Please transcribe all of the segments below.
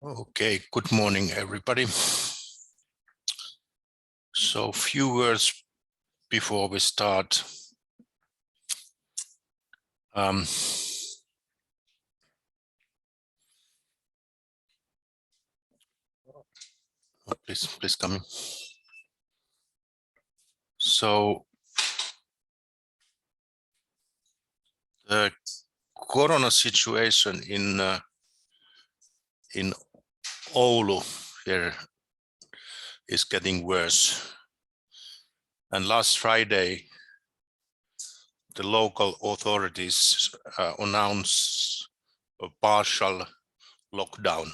Okay, good morning, everybody. So, few words before we start. Please come in. So, the corona situation in Oulu here is getting worse. And last Friday, the local authorities announced a partial lockdown.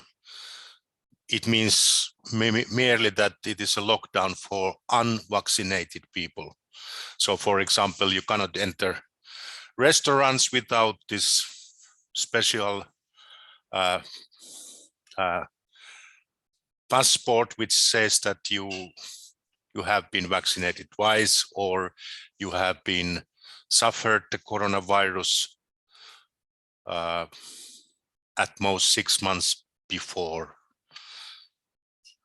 It means merely that it is a lockdown for unvaccinated people. So, for example, you cannot enter restaurants without this special passport which says that you have been vaccinated twice or you have been suffered the coronavirus at most 6 months before.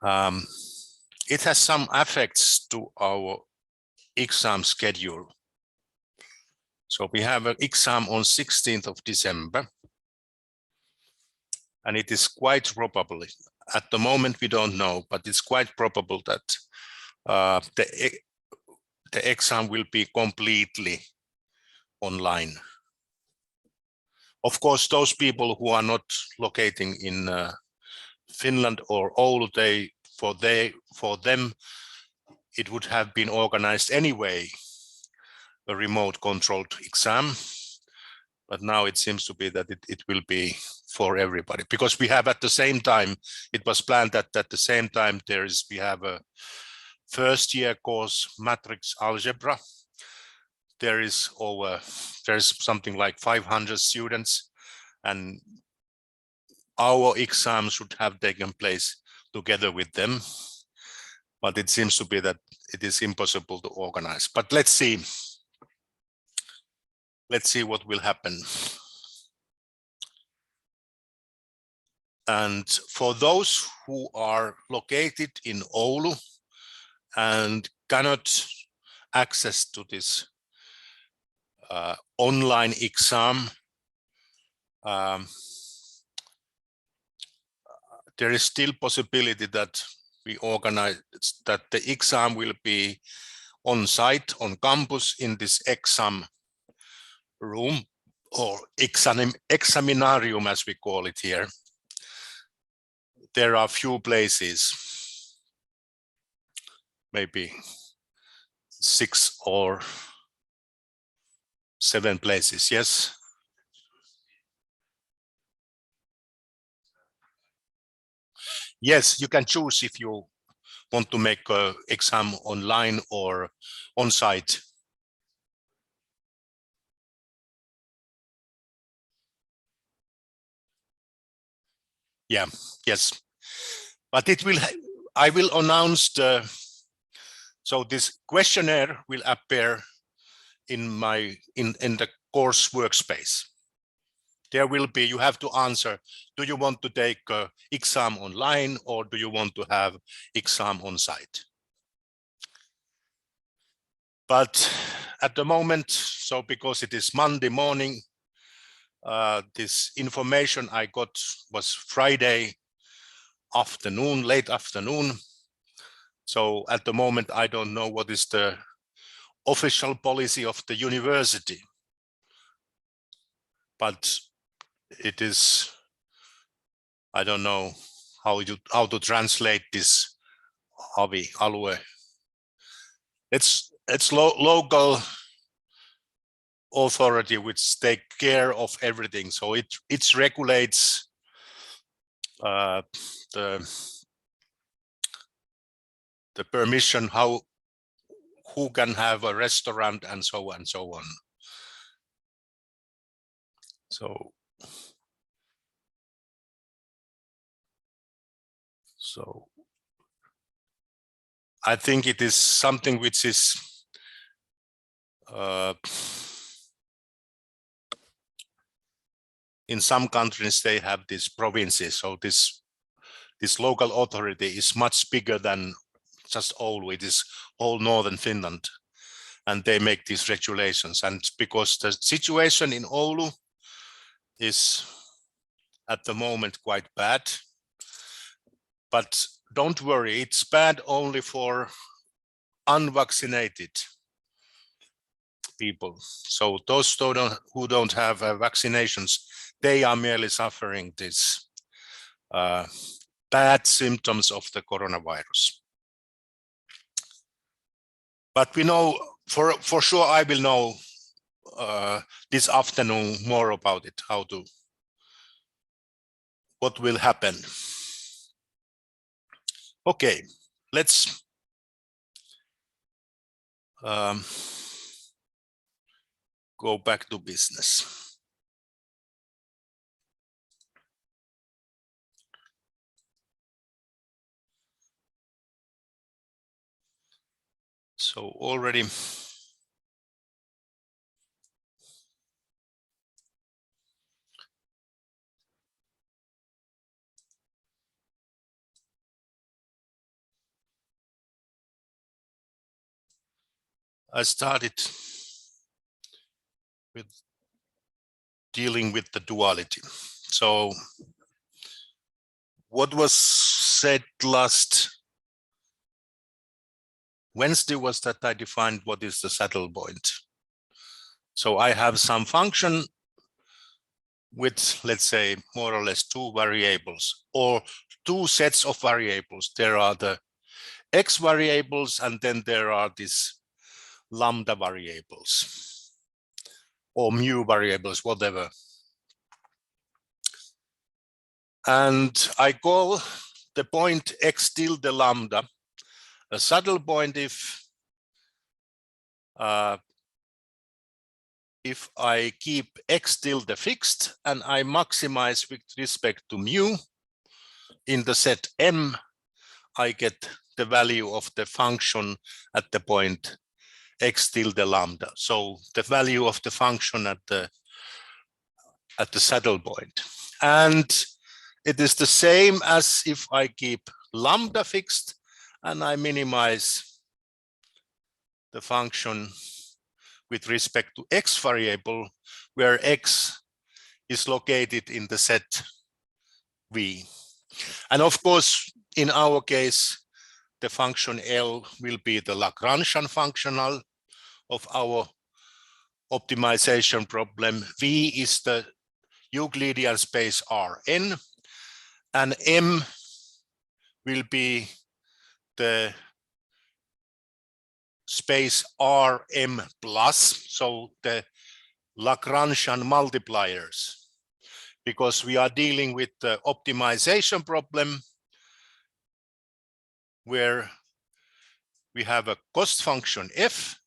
It has some effects to our exam schedule. So we have an exam on 16th of December, and it is quite probably, at the moment we don't know, but it's quite probable that the exam will be completely online. Of course, those people who are not locating in Finland or Oulu, for them, it would have been organized anyway, a remote controlled exam. But now it seems to be that it will be for everybody, because we have at the same time, it was planned that at the same time we have a first year course, matrix algebra. There's something like 500 students, and our exam should have taken place together with them. But it seems to be that it is impossible to organize. But let's see. Let's see what will happen. And for those who are located in Oulu and cannot access to this online exam, there is still possibility that we organize that the exam will be on site, on campus, in this exam room, or examinarium as we call it here. There are few places, maybe 6 or 7 places, yes? Yes, you can choose if you want to make an exam online or on site. Yeah, yes. But I will announce so this questionnaire will appear in the course workspace. There will be, you have to answer, do you want to take an exam online or do you want to have exam on site? But at the moment, so because it is Monday morning, this information I got was Friday afternoon, late afternoon. So at the moment, I don't know what is the official policy of the university, but it is, I don't know how to translate this alue. It's local authority which take care of everything. So it regulates the permission, who can have a restaurant and so on and so on. So I think it is something which is in some countries they have these provinces, so this this local authority is much bigger than just Oulu. It is whole northern Finland, and they make these regulations. And because the situation in Oulu is at the moment quite bad, but don't worry, it's bad only for unvaccinated people. So those who don't have vaccinations, they are merely suffering this bad symptoms of the coronavirus. But we know, for sure, I will know this afternoon more about it, what will happen. Okay, let's go back to business. So already I started with dealing with the duality. So what was said last Wednesday was that I defined what is the saddle point. So I have some function with, let's say, more or less two variables or two sets of variables. There are the x variables, and then there are these lambda variables or mu variables, whatever. And I call the point x tilde lambda a saddle point if I keep x tilde fixed and I maximize with respect to mu in the set M, I get the value of the function at the point x tilde lambda. So the value of the function at the saddle point. And it is the same as if I keep lambda fixed and I minimize the function with respect to x variable, where x is located in the set V. And of course, in our case, the function L will be the Lagrangian functional of our optimization problem. V is the Euclidean space Rn, and M will be the space Rm plus, so the Lagrangian multipliers, because we are dealing with the optimization problem where we have a cost function f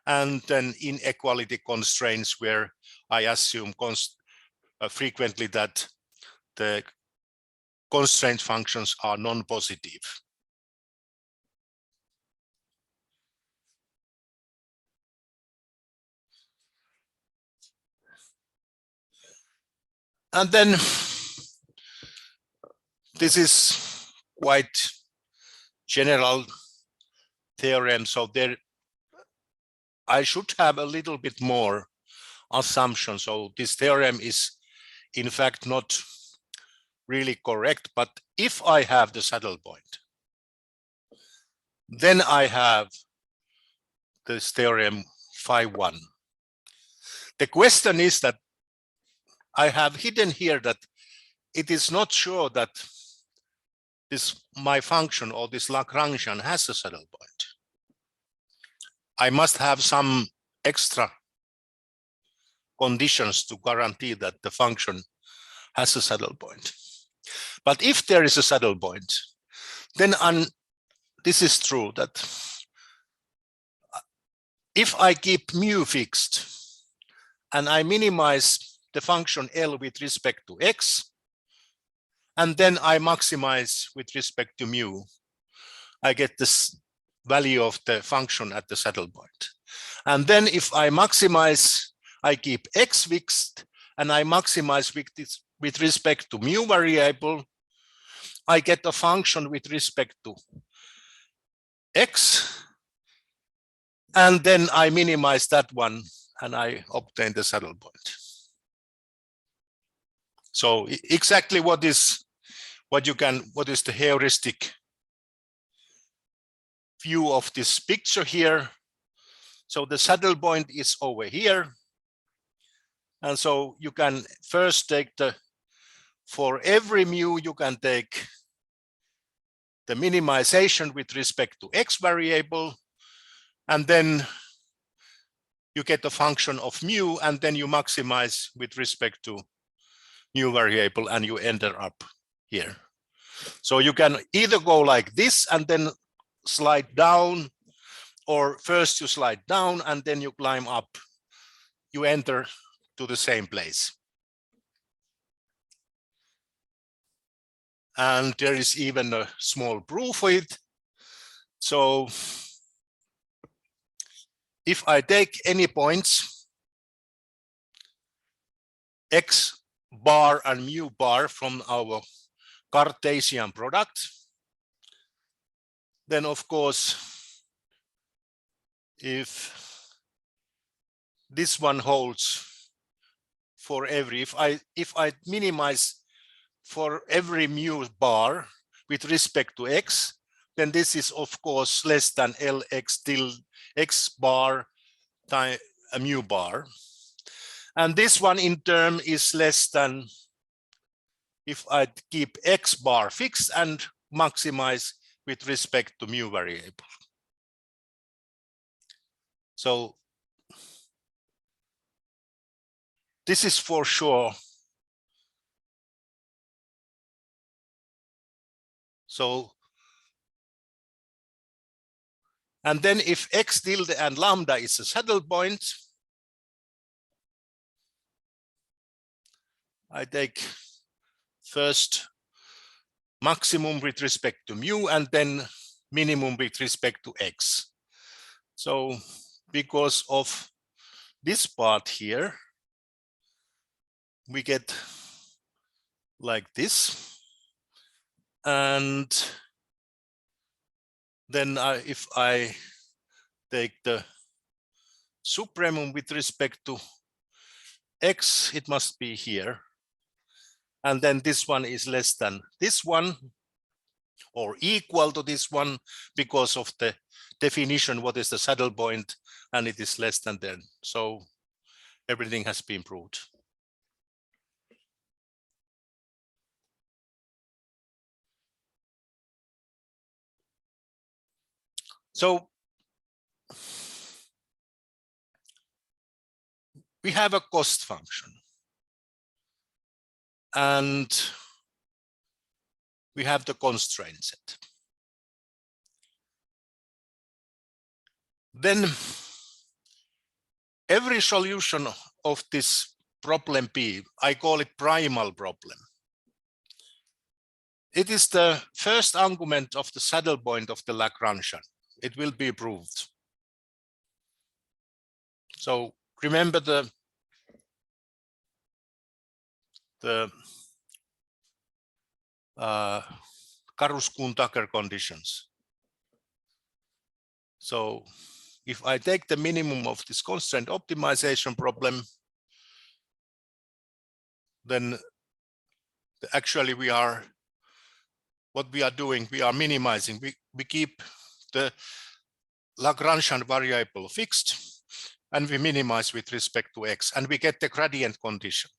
and then inequality constraints where I assume frequently that the constraint functions are non-positive. And then this is quite general theorem, so there I should have a little bit more assumption. So this theorem is in fact not really correct, but if I have the saddle point, then I have this theorem phi 1. The question is that I have hidden here that it is not sure that this my function or this Lagrangian has a saddle point. I must have some extra conditions to guarantee that the function has a saddle point. But if there is a saddle point, then this is true that if I keep mu fixed and I minimize the function L with respect to x, and then I maximize with respect to mu, I get this value of the function at the saddle point. And then if I maximize, I keep x fixed and I maximize with respect to mu variable, I get a function with respect to x, and then I minimize that one and I obtain the saddle point. So exactly what is the heuristic view of this picture here. So the saddle point is over here. And so you can first take for every mu, you can take the minimization with respect to x variable, and then you get a function of mu, and then you maximize with respect to mu variable, and you enter up here. So you can either go like this and then slide down, or first you slide down and then you climb up. You enter to the same place. And there is even a small proof for it. So if I take any points, x bar and mu bar from our Cartesian product, then of course, if this one holds for every, if I minimize for every mu bar with respect to x, then this is of course less than Lx tilde x bar times a mu bar. And this one in turn is less than if I keep x bar fixed and maximize with respect to mu variable. So this is for sure. So, and then if x tilde and lambda is a saddle point, I take first maximum with respect to mu and then minimum with respect to x. So because of this part here, we get like this. And then if I take the supremum with respect to x, it must be here. And then this one is less than this one or equal to this one because of the definition, what is the saddle point, and it is less than that. So everything has been proved. So we have a cost function. And we have the constraint set. Then every solution of this problem P, I call it primal problem. It is the first argument of the saddle point of the Lagrangian. It will be proved. So remember the Karus-Kuhn-Tucker conditions. So if I take the minimum of this constraint optimization problem, then actually what we are doing, we are minimizing. We keep the Lagrangian variable fixed and we minimize with respect to x, and we get the gradient condition.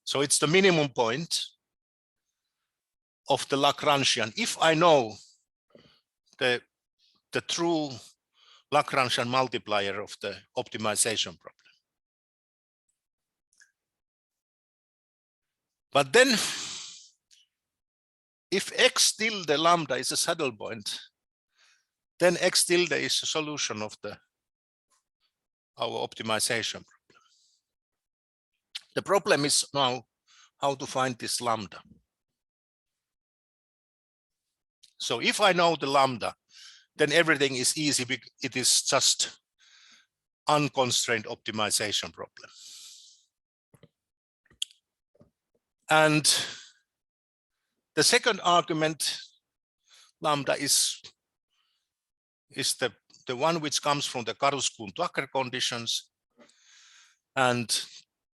So it's the minimum point of the Lagrangian. If I know the true Lagrangian multiplier of the optimization problem. But then if x tilde lambda is a saddle point, then x tilde is a solution of our optimization problem. The problem is now how to find this lambda. So if I know the lambda, then everything is easy. It is just unconstrained optimization problem. And the second argument, lambda, is the one which comes from the Karus-Kuhn-Tucker conditions. And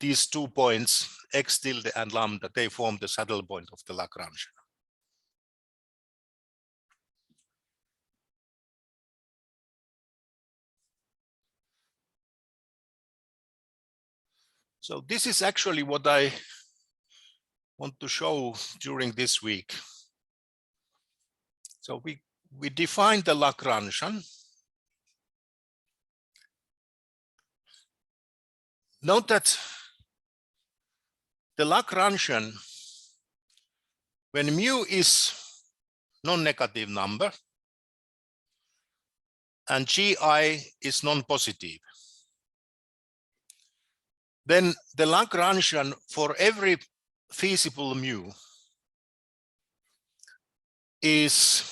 these 2 points, x tilde and lambda, they form the saddle point of the Lagrangian. So this is actually what I want to show during this week. So we define the Lagrangian. Note that the Lagrangian, when mu is non-negative number and gi is non-positive, then the Lagrangian for every feasible mu is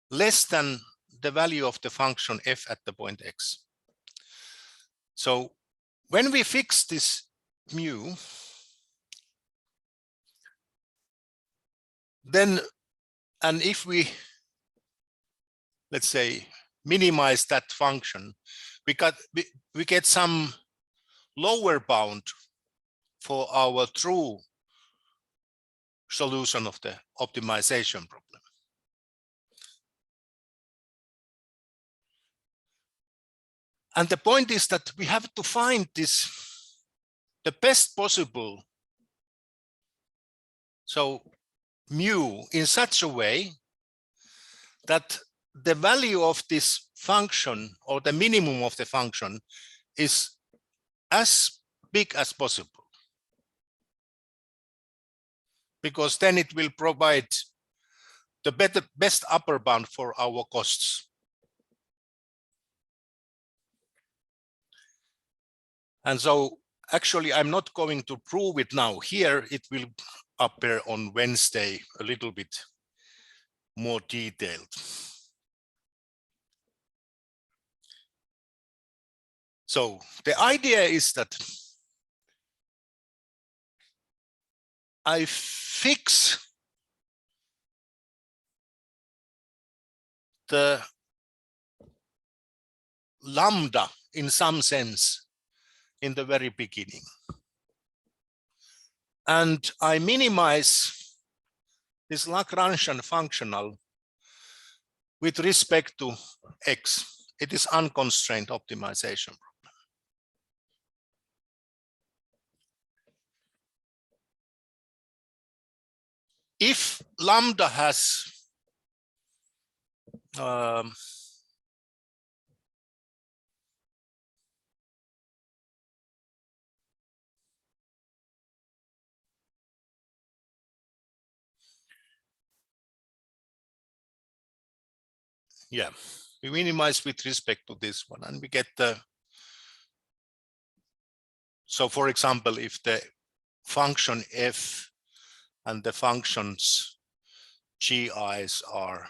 less than the value of the function f at the point x. So when we fix this mu, then, and if we, let's say, minimize that function, we get some lower bound for our true solution of the optimization problem. And the point is that we have to find this, the best possible, so mu, in such a way that the value of this function, or the minimum of the function, is as big as possible, because then it will provide the best upper bound for our costs. And so actually I'm not going to prove it now here. It will appear on Wednesday a little bit more detailed. So the idea is that I fix the lambda in some sense in the very beginning. And I minimize this Lagrangian functional with respect to x. It is unconstrained optimization problem. If lambda has yeah, we minimize with respect to this one, and we get the, so for example, if the function f and the functions gi's are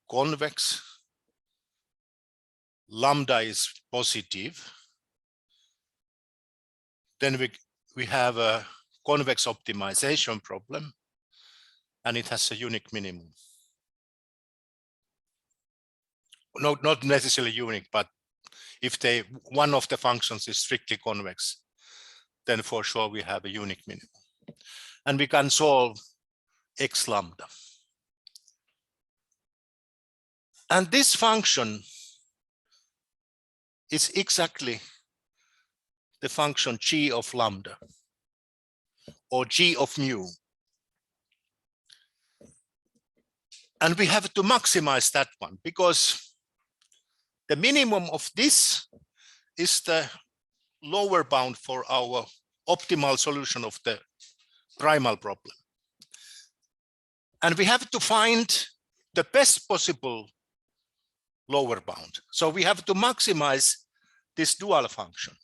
convex, lambda is positive, then we have a convex optimization problem, and it has a unique minimum. No, not necessarily unique, but if one of the functions is strictly convex, then for sure we have a unique minimum. And we can solve x lambda. And this function is exactly the function g of lambda, or g of mu. And we have to maximize that one, because the minimum of this is the lower bound for our optimal solution of the primal problem. And we have to find the best possible lower bound. So we have to maximize this dual function.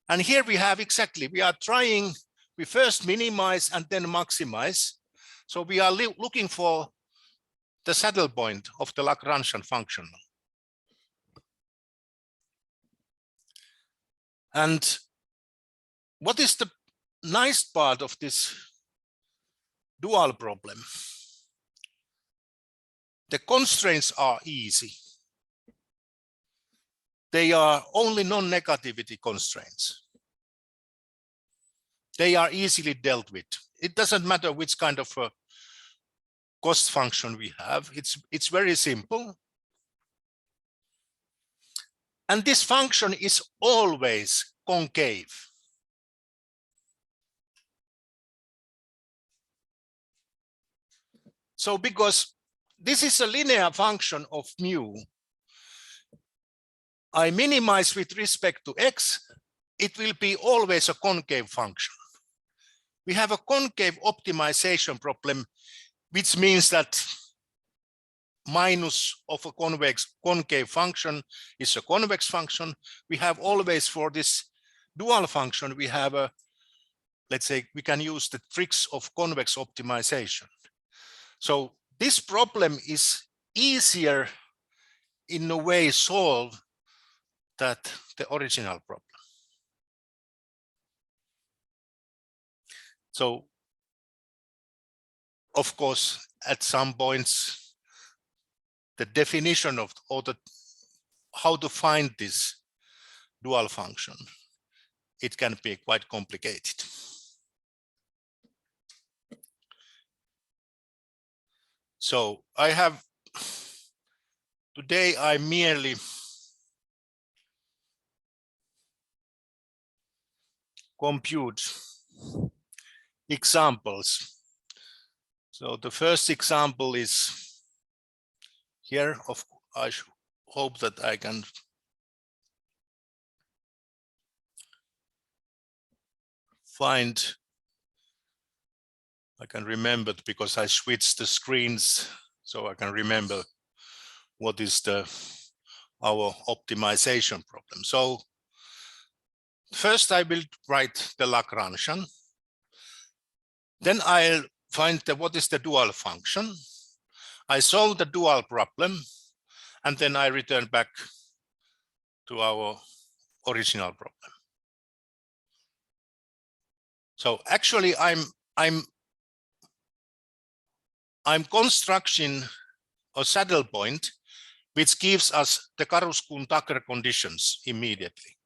And here we have exactly, we are trying, we first minimize and then maximize. So we are looking for the saddle point of the Lagrangian function. And what is the nice part of this dual problem? The constraints are easy. They are only non-negativity constraints. They are easily dealt with. It doesn't matter which kind of a cost function we have. It's very simple. And this function is always concave. So because this is a linear function of mu, I minimize with respect to x, it will be always a concave function. We have a concave optimization problem, which means that minus of a concave function is a convex function. We have always, for this dual function, we have a, let's say, we can use the tricks of convex optimization. So this problem is easier in a way solved than the original problem. So of course, at some points, the definition of, or the how to find this dual function, it can be quite complicated. So today I merely compute examples. So the first example is here. I hope that I can find, I can remember it because I switched the screens, so I can remember what is our optimization problem. So first I will write the Lagrangian. Then I'll find what is the dual function. I solve the dual problem, and then I return back to our original problem. So actually I'm constructing a saddle point which gives us the Karuskun-Tucker conditions immediately.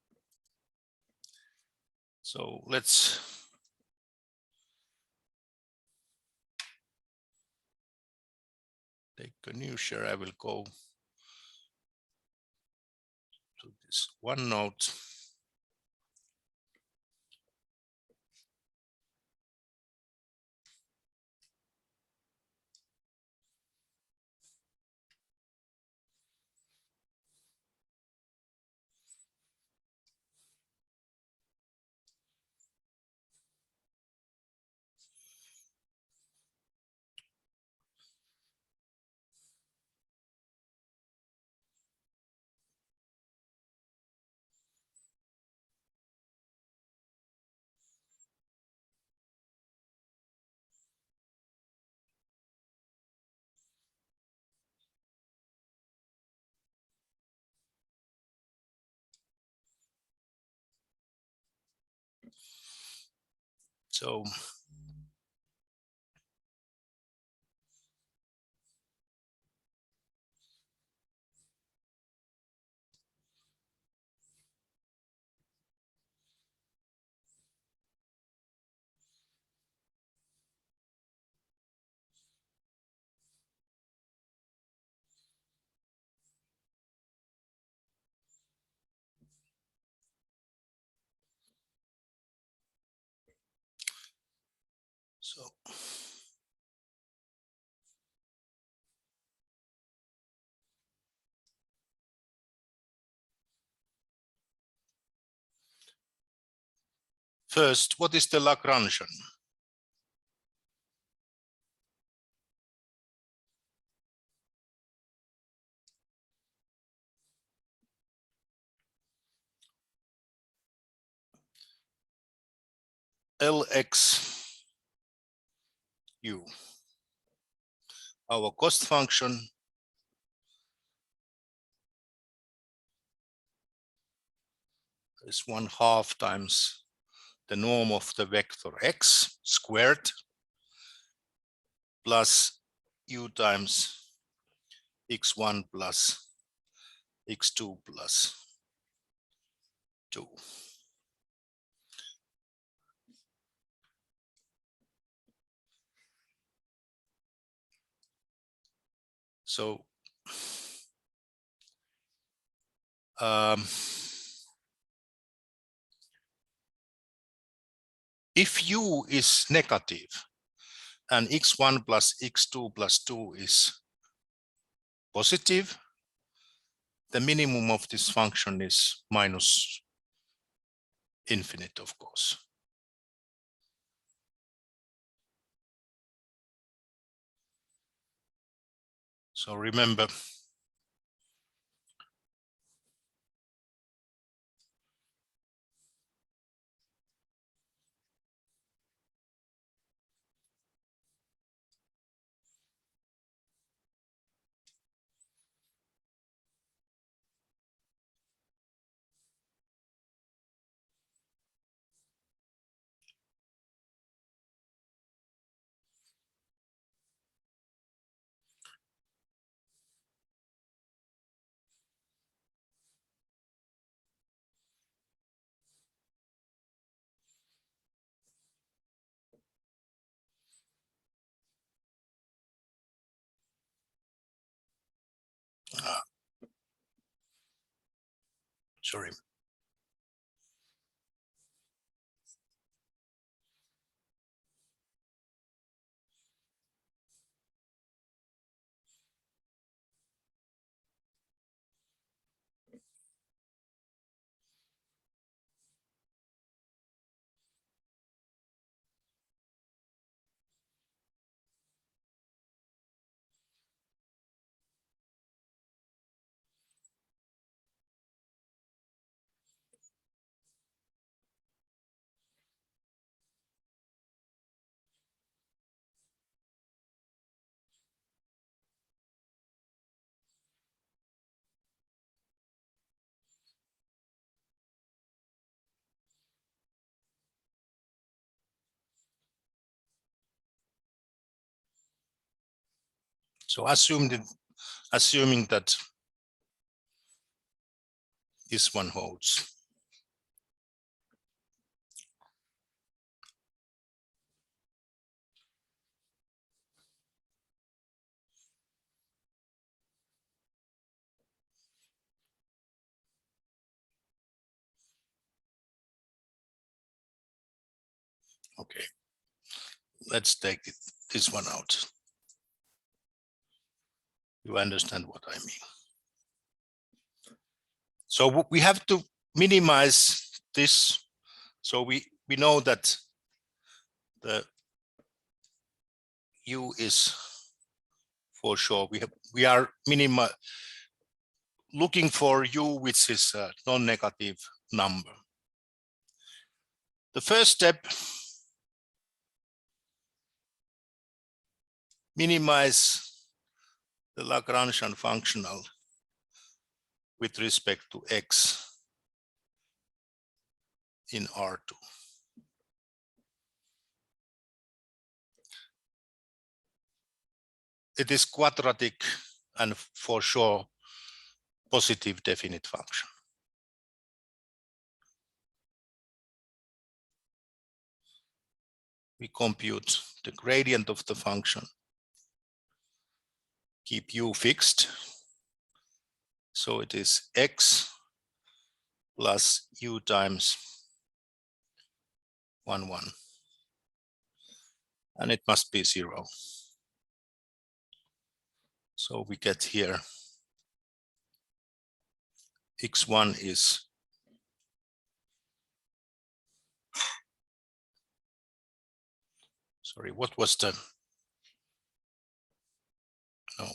So let's take a new share. I will go to this OneNote. So first, what is the Lagrangian? LXU, our cost function, is 1/2 times the norm of the vector x squared plus u times x1 plus x2 plus 2. So if u is negative and x1 plus x2 plus 2 is positive, the minimum of this function is minus infinite, of course. So remember, sorry. So assuming that this one holds. Okay, let's take this one out. You understand what I mean. So we have to minimize this. So we know that the u is for sure. We are looking for u which is a non-negative number. The first step, minimize the Lagrangian functional with respect to x in R2. It is quadratic and for sure positive definite function. We compute the gradient of the function, keep u fixed. So it is x plus u times 1, 1. And it must be 0. So we get here x1 is sorry, what was the no.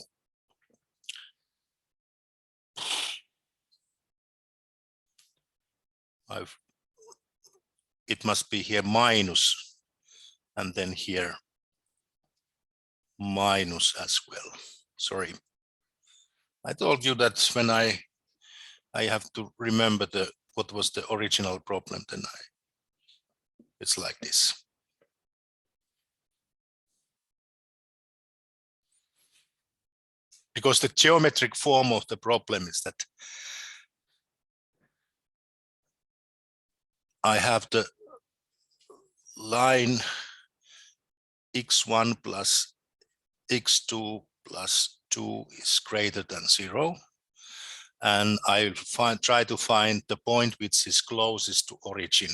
It must be here minus and then here minus as well. Sorry. I told you that when I have to remember the what was the original problem, then it's like this. Because the geometric form of the problem is that I have the line x1 plus x2 plus 2 is greater than 0. And I try to find the point which is closest to origin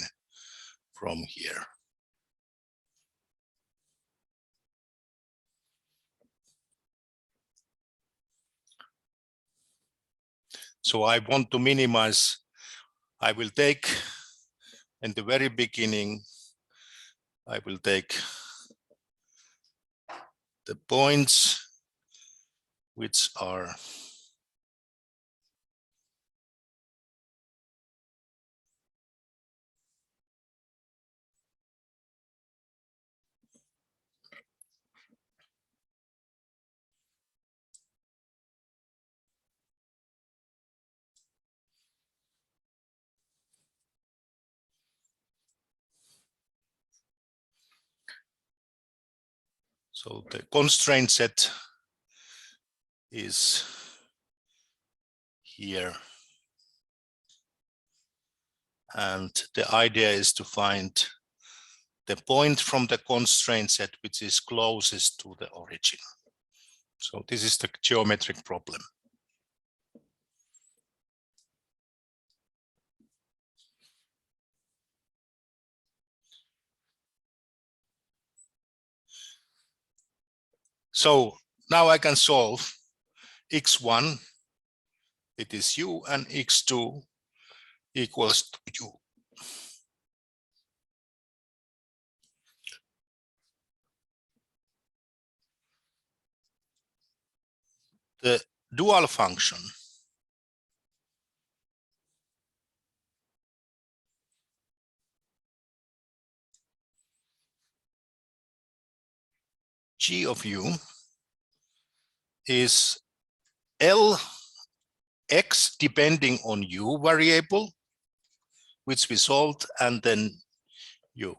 from here. So I want to minimize. I will take in the very beginning, I will take the points which are so the constraint set is here. And the idea is to find the point from the constraint set which is closest to the origin. So this is the geometric problem. So now I can solve x1, it is u, and x2 equals to u. The dual function g of u is Lx depending on u variable, which we solved, and then u.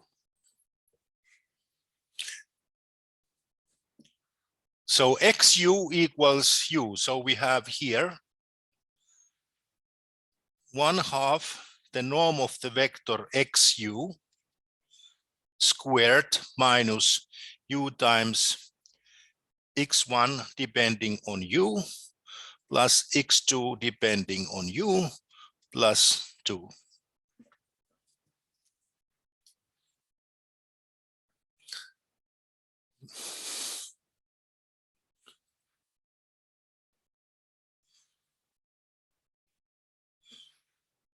So xu equals u. So we have here 1/2 the norm of the vector xu squared minus u times x1 depending on u plus x2 depending on u plus 2.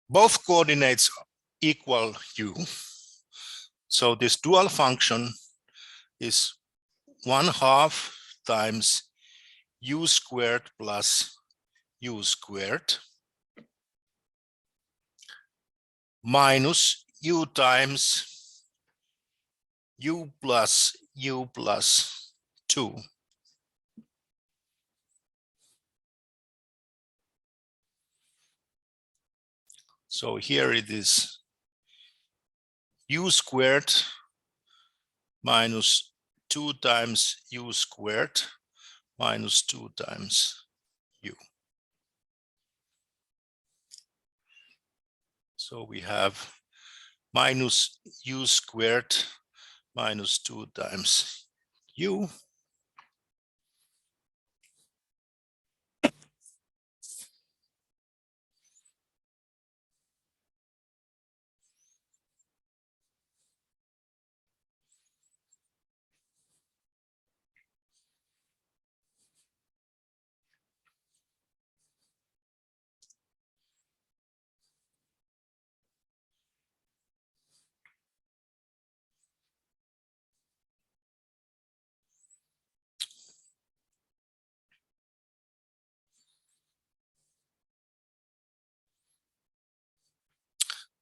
Both coordinates equal u. So this dual function is 1/2 times u squared plus u squared minus u times u plus 2. So here it is u squared minus 2 times u squared minus 2 times u. So we have minus u squared minus 2 times u.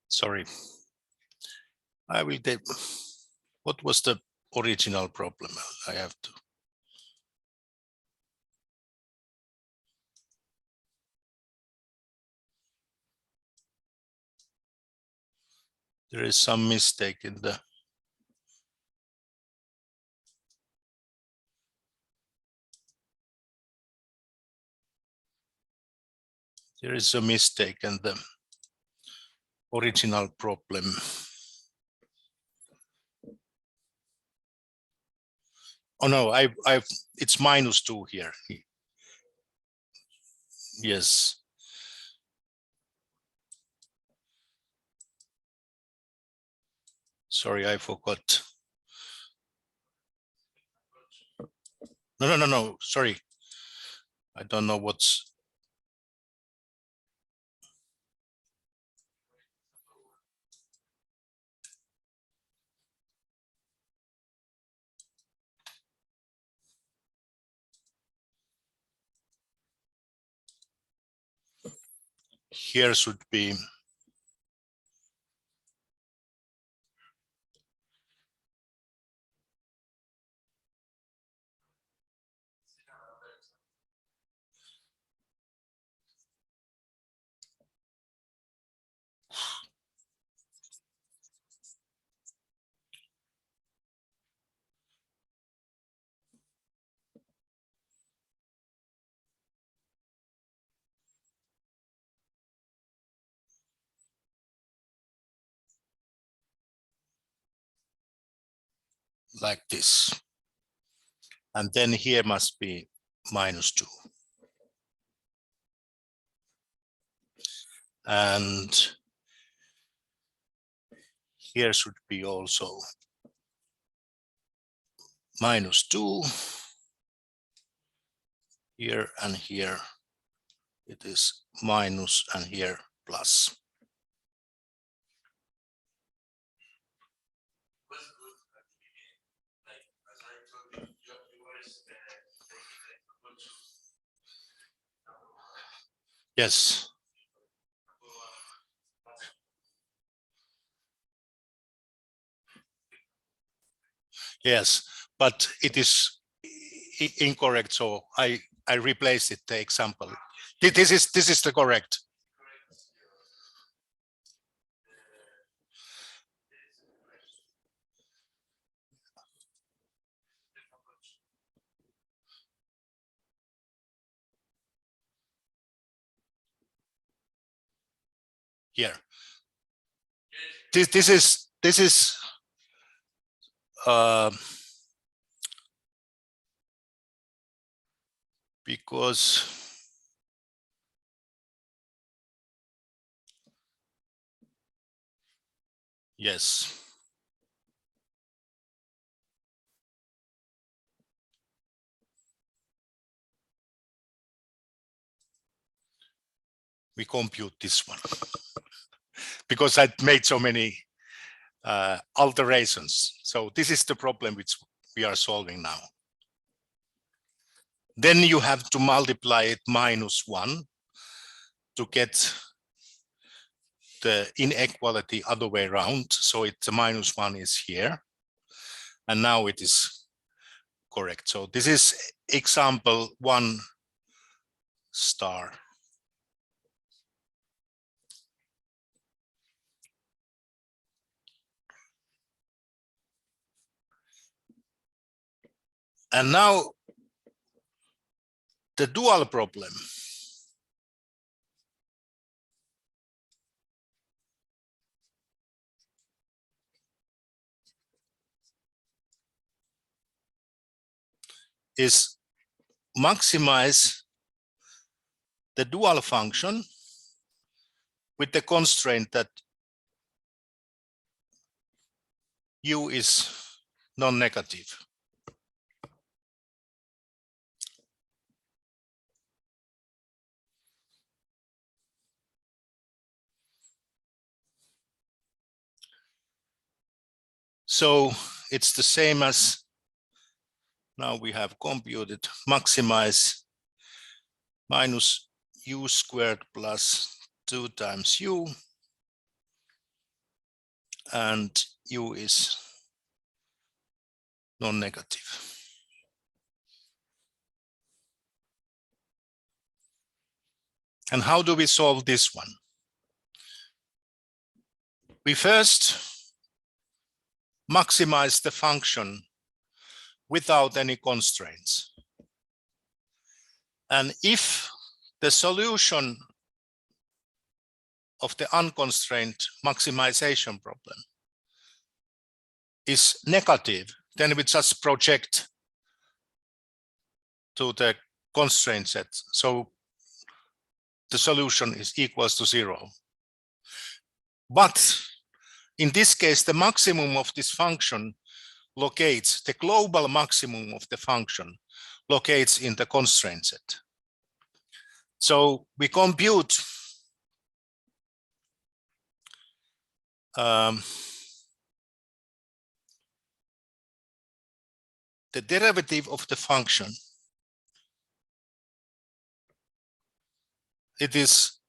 Sorry, I will take, what was the original problem? I have to. There is some mistake in the original problem. Oh no, it's -2 here. Yes. Sorry, I forgot. No, sorry. I don't know what's. Here should be like this. And then here must be -2. And here should be also -2. Here and here it is minus and here plus. Yes. Yes, but it is incorrect. So I replaced it, the example. This is the correct. Here. This is because yes. We compute this one because I made so many alterations. So this is the problem which we are solving now. Then you have to multiply it -1 to get the inequality other way around. So the -1 is here. And now it is correct. So this is example 1 star. And now the dual problem. Is maximize the dual function with the constraint that u is non-negative. So it's the same as now we have computed maximize minus u squared plus 2 times u, and u is non-negative. And how do we solve this one? We first maximize the function without any constraints. And if the solution of the unconstrained maximization problem is negative, then we just project to the constraint set. So the solution is equals to 0. But in this case, the maximum of this function locates, the global maximum of the function locates in the constraint set. So we compute the derivative of the function. It is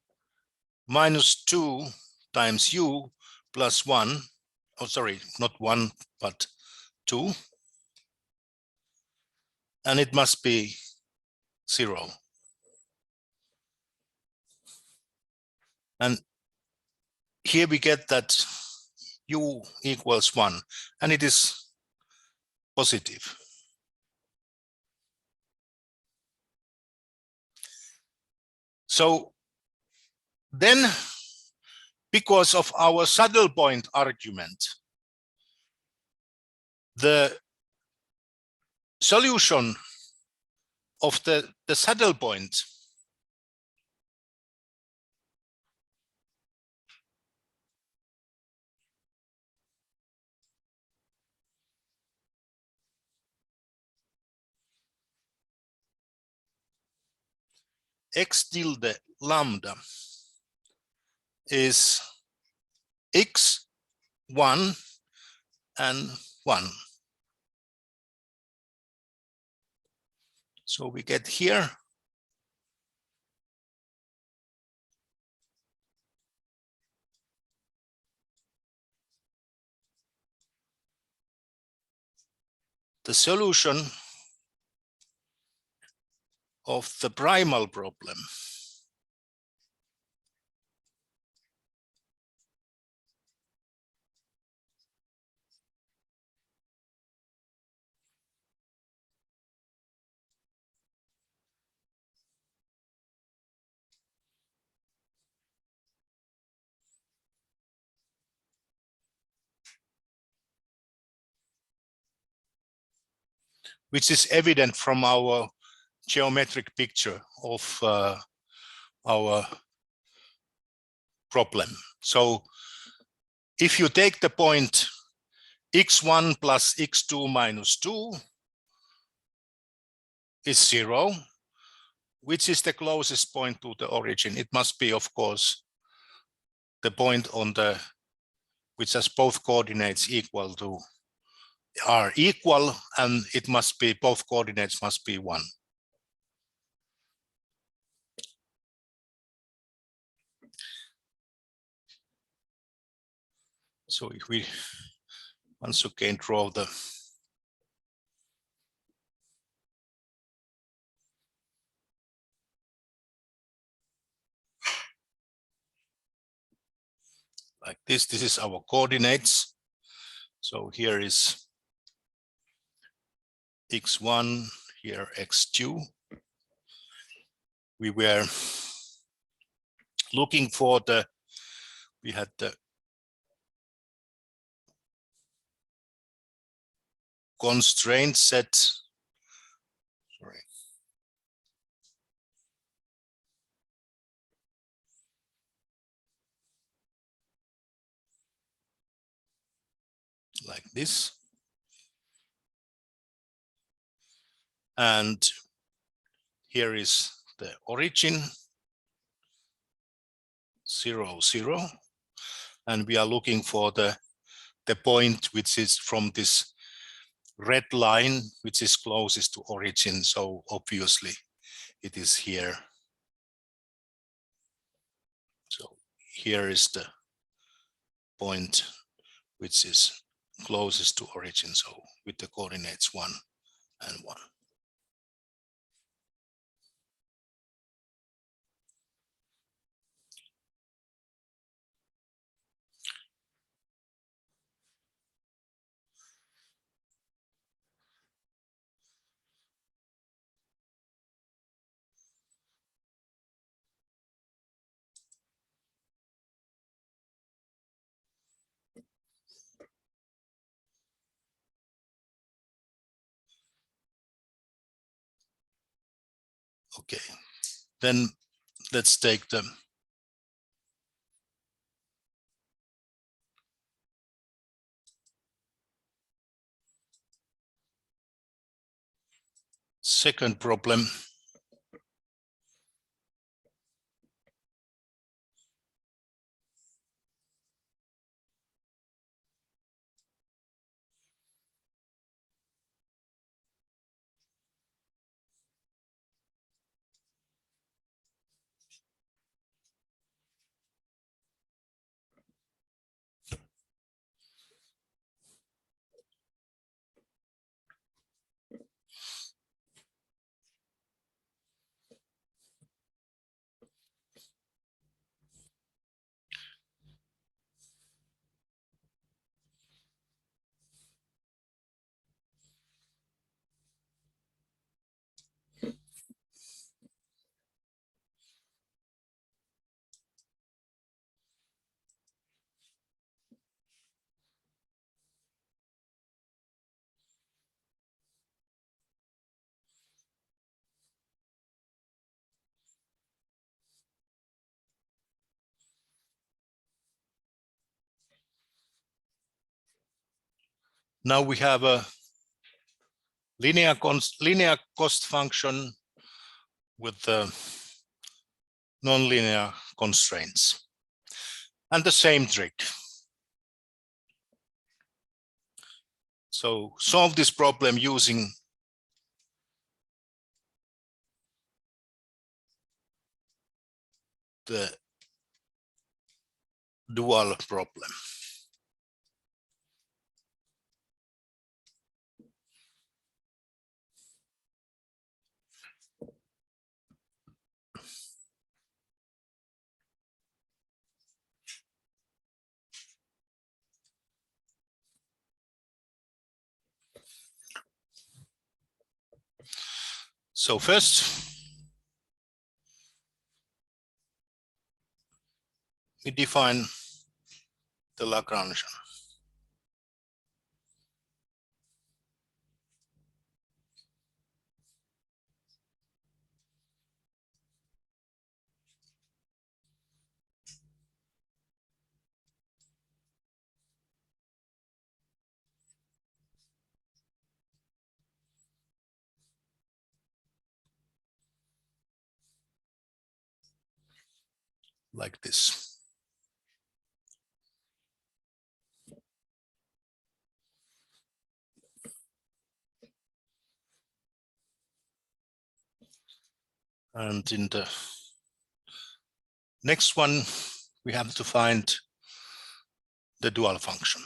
-2 times u plus 1. Oh, sorry, not 1, but 2. And it must be 0. And here we get that u equals 1, and it is positive. So then, because of our saddle point argument, the solution of the saddle point x tilde lambda is x, 1, and 1. So we get here the solution of the primal problem. Which is evident from our geometric picture of our problem. So if you take the point x1 plus x2 minus 2 is 0, which is the closest point to the origin? It must be, of course, the point on the which has both coordinates equal to are equal, and it must be both coordinates must be 1. So if we once again draw the like this is our coordinates. So here is x1, here x2. We were looking for we had the constraint set. Sorry. Like this. And here is the origin, 0, 0. And we are looking for the point which is from this red line, which is closest to origin. So obviously it is here. So here is the point which is closest to origin. So with the coordinates 1 and 1. Okay, then let's take the second problem. Now we have a linear cost function with the nonlinear constraints. And the same trick. So solve this problem using the dual problem. So first, we define the Lagrangian. Like this. And in the next one, we have to find the dual function.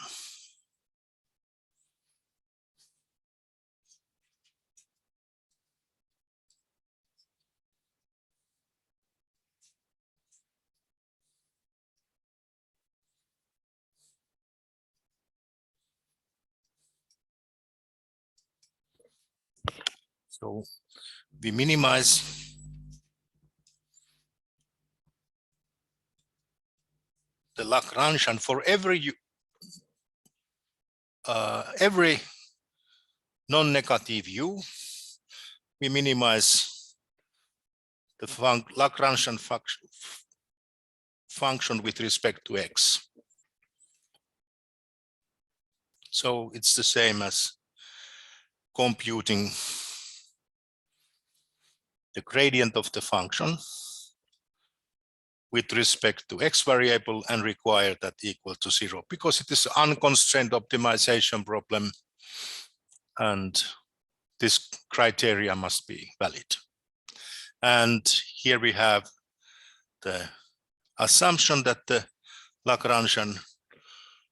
So we minimize the Lagrangian for every non-negative u. We minimize the Lagrangian function with respect to x. So it's the same as computing the gradient of the function with respect to x variable and require that equal to 0, because it is an unconstrained optimization problem and this criteria must be valid. And here we have the assumption that the Lagrangian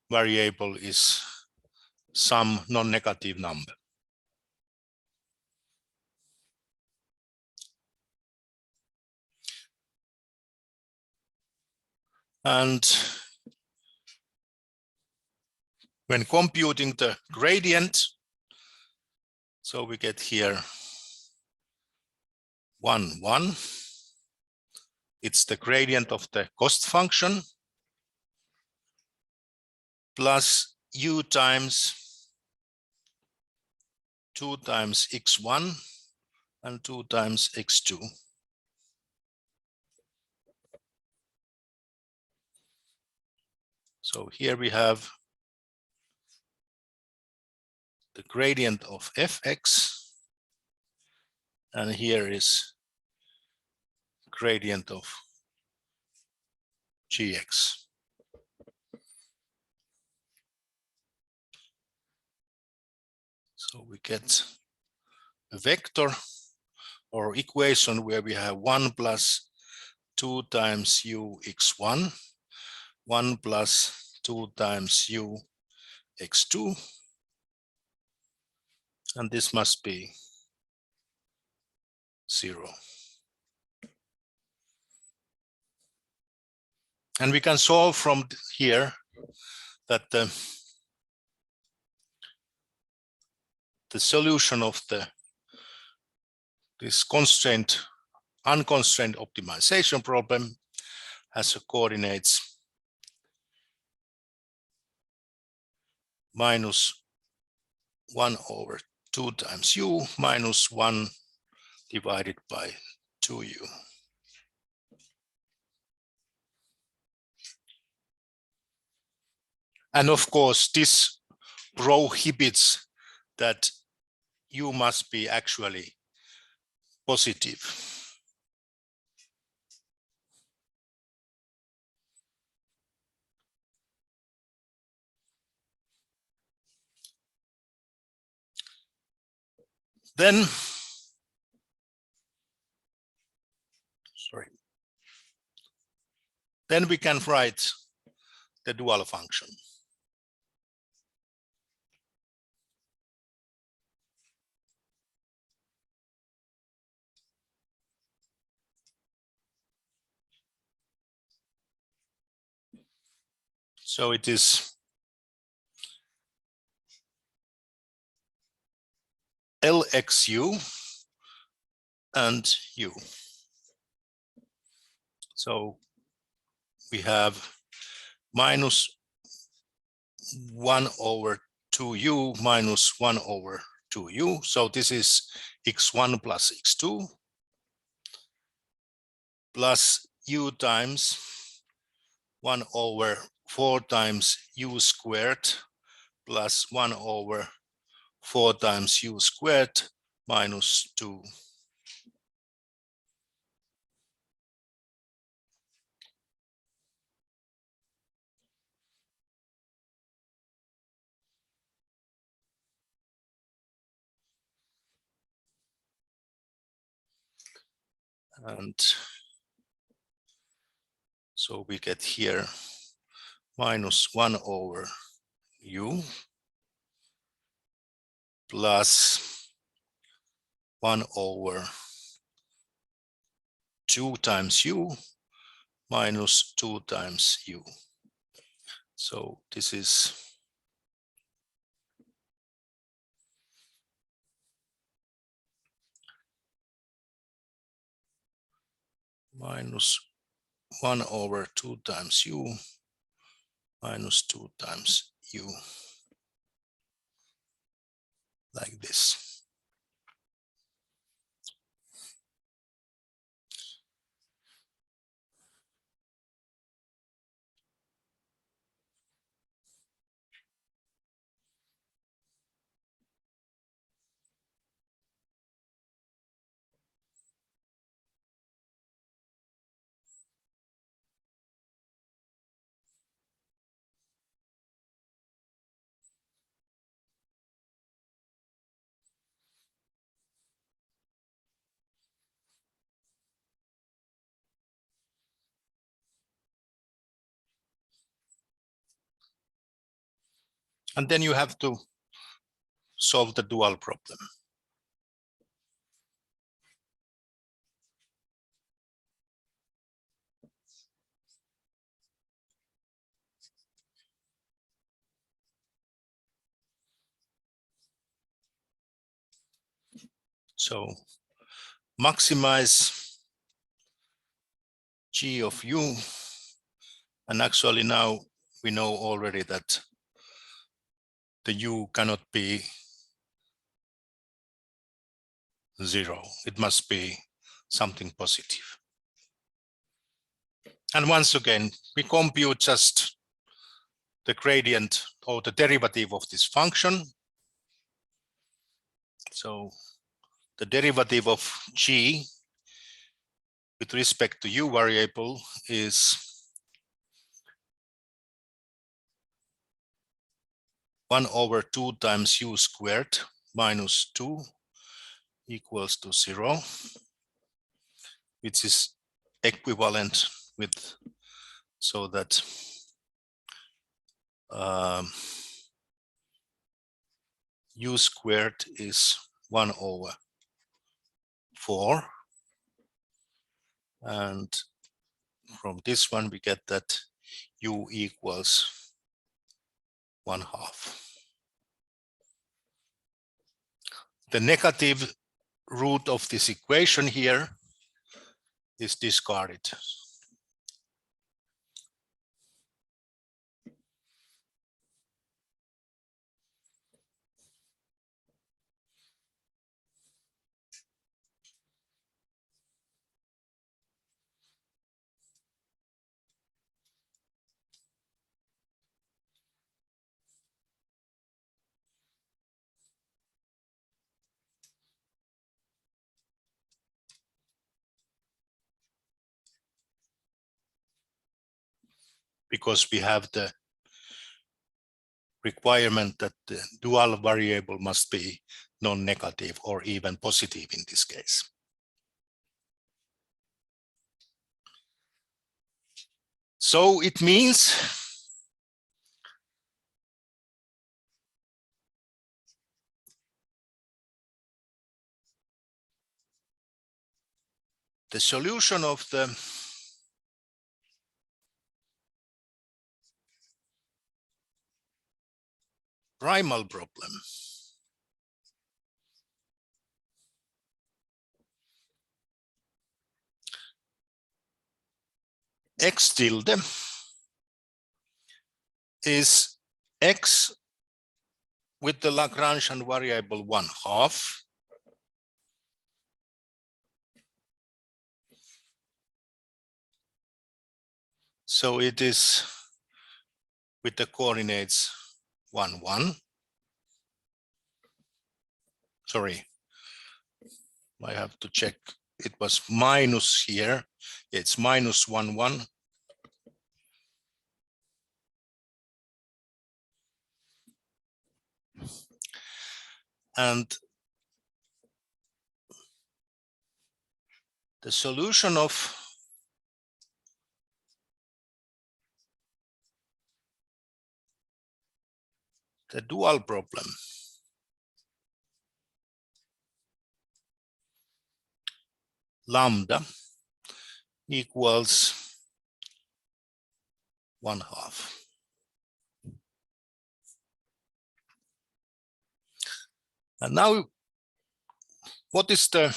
variable is some non-negative number. And when computing the gradient, so we get here 1, 1. It's the gradient of the cost function plus u times 2 times x1 and 2 times x2. So here we have the gradient of fx, and here is gradient of gx. So we get a vector or equation where we have 1 plus 2 times u x1, 1 plus 2 times u x2, and this must be 0. And we can solve from here that the solution of this unconstrained optimization problem has a coordinates minus 1 over 2 times u minus 1 divided by 2u. And of course, this prohibits that u must be actually positive. Then, then we can write the dual function. So it is LXU and U. So we have minus 1 over 2u minus 1 over 2u. So this is x1 plus x2 plus u times 1 over 4 times u squared plus 1 over 4 times u squared minus 2. And so we get here minus 1 over u plus 1 over 2 times u minus 2 times u. So this is minus 1 over 2 times u minus 2 times u, like this. And then you have to solve the dual problem. So maximize g of u, and actually now we know already that the u cannot be 0. It must be something positive. And once again, we compute just the gradient or the derivative of this function. So the derivative of g with respect to u variable is 1/2 times u squared minus 2 equals to 0, which is equivalent with, so that u squared is 1/4, and from this one we get that u equals 1/2. The negative root of this equation here is discarded. Because we have the requirement that the dual variable must be non-negative or even positive in this case. So it means the solution of the primal problem x tilde is x with the Lagrangian variable 1/2 so it is with the coordinates 1, 1. Sorry, I have to check. It was minus here. It's minus 1, 1. And the solution of the dual problem lambda equals 1/2. And now, what is the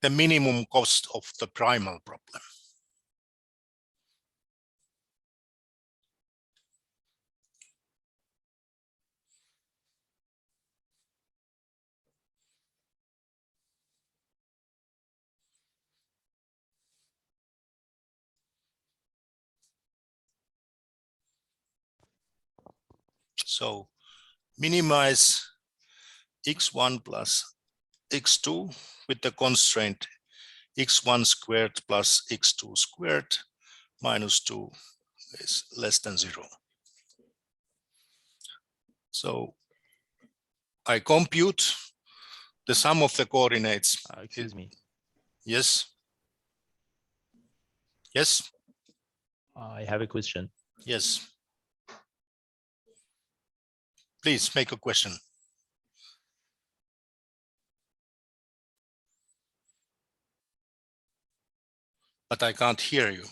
minimum cost of the primal problem? So minimize x1 plus x2 with the constraint x1 squared plus x2 squared minus 2 is less than 0. So I compute the sum of the coordinates. Excuse me. Yes. Yes. I have a question. Yes. Please make a question. But I can't hear you.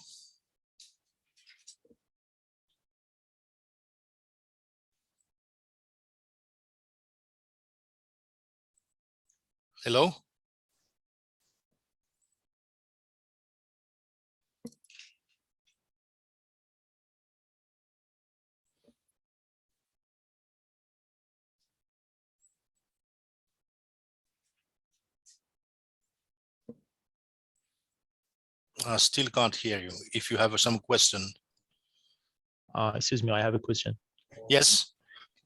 Hello? I still can't hear you. If you have some question. Excuse me, I have a question. Yes.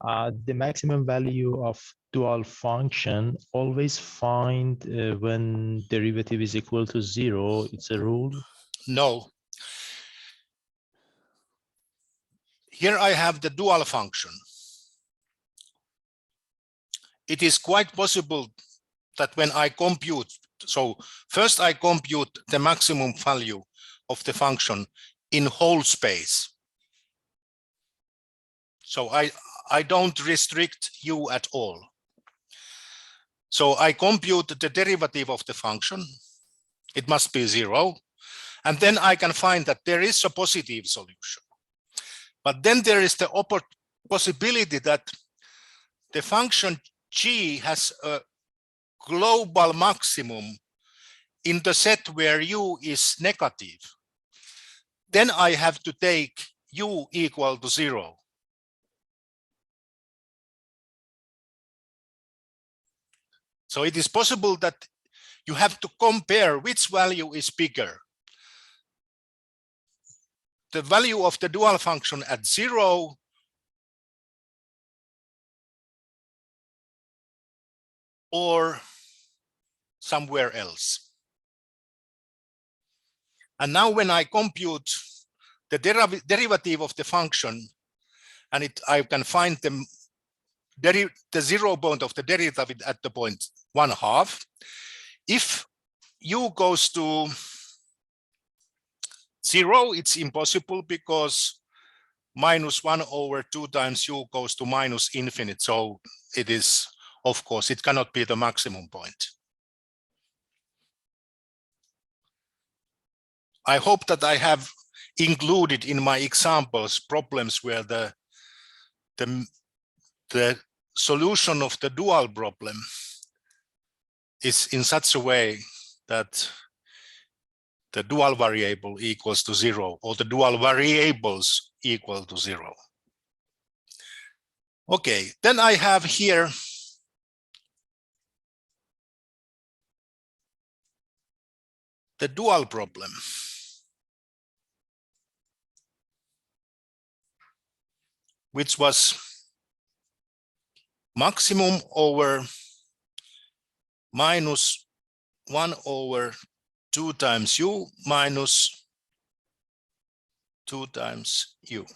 The maximum value of dual function always find when derivative is equal to 0. It's a rule. No. Here I have the dual function. It is quite possible that when I compute, so first I compute the maximum value of the function in whole space. So I don't restrict u at all. So I compute the derivative of the function. It must be 0. And then I can find that there is a positive solution. But then there is the possibility that the function g has a global maximum in the set where u is negative. Then I have to take u equal to 0. So it is possible that you have to compare which value is bigger. The value of the dual function at 0 or somewhere else. And now when I compute the derivative of the function, and I can find the 0 point of the derivative at the point 1/2. If u goes to 0, it's impossible because -1/2 times u goes to -infinite. So it is, of course, it cannot be the maximum point. I hope that I have included in my examples problems where the solution of the dual problem is in such a way that the dual variable equals to 0 or the dual variables equal to 0. Okay, then I have here the dual problem. Which was maximum over -1/2 times u minus 2 times u.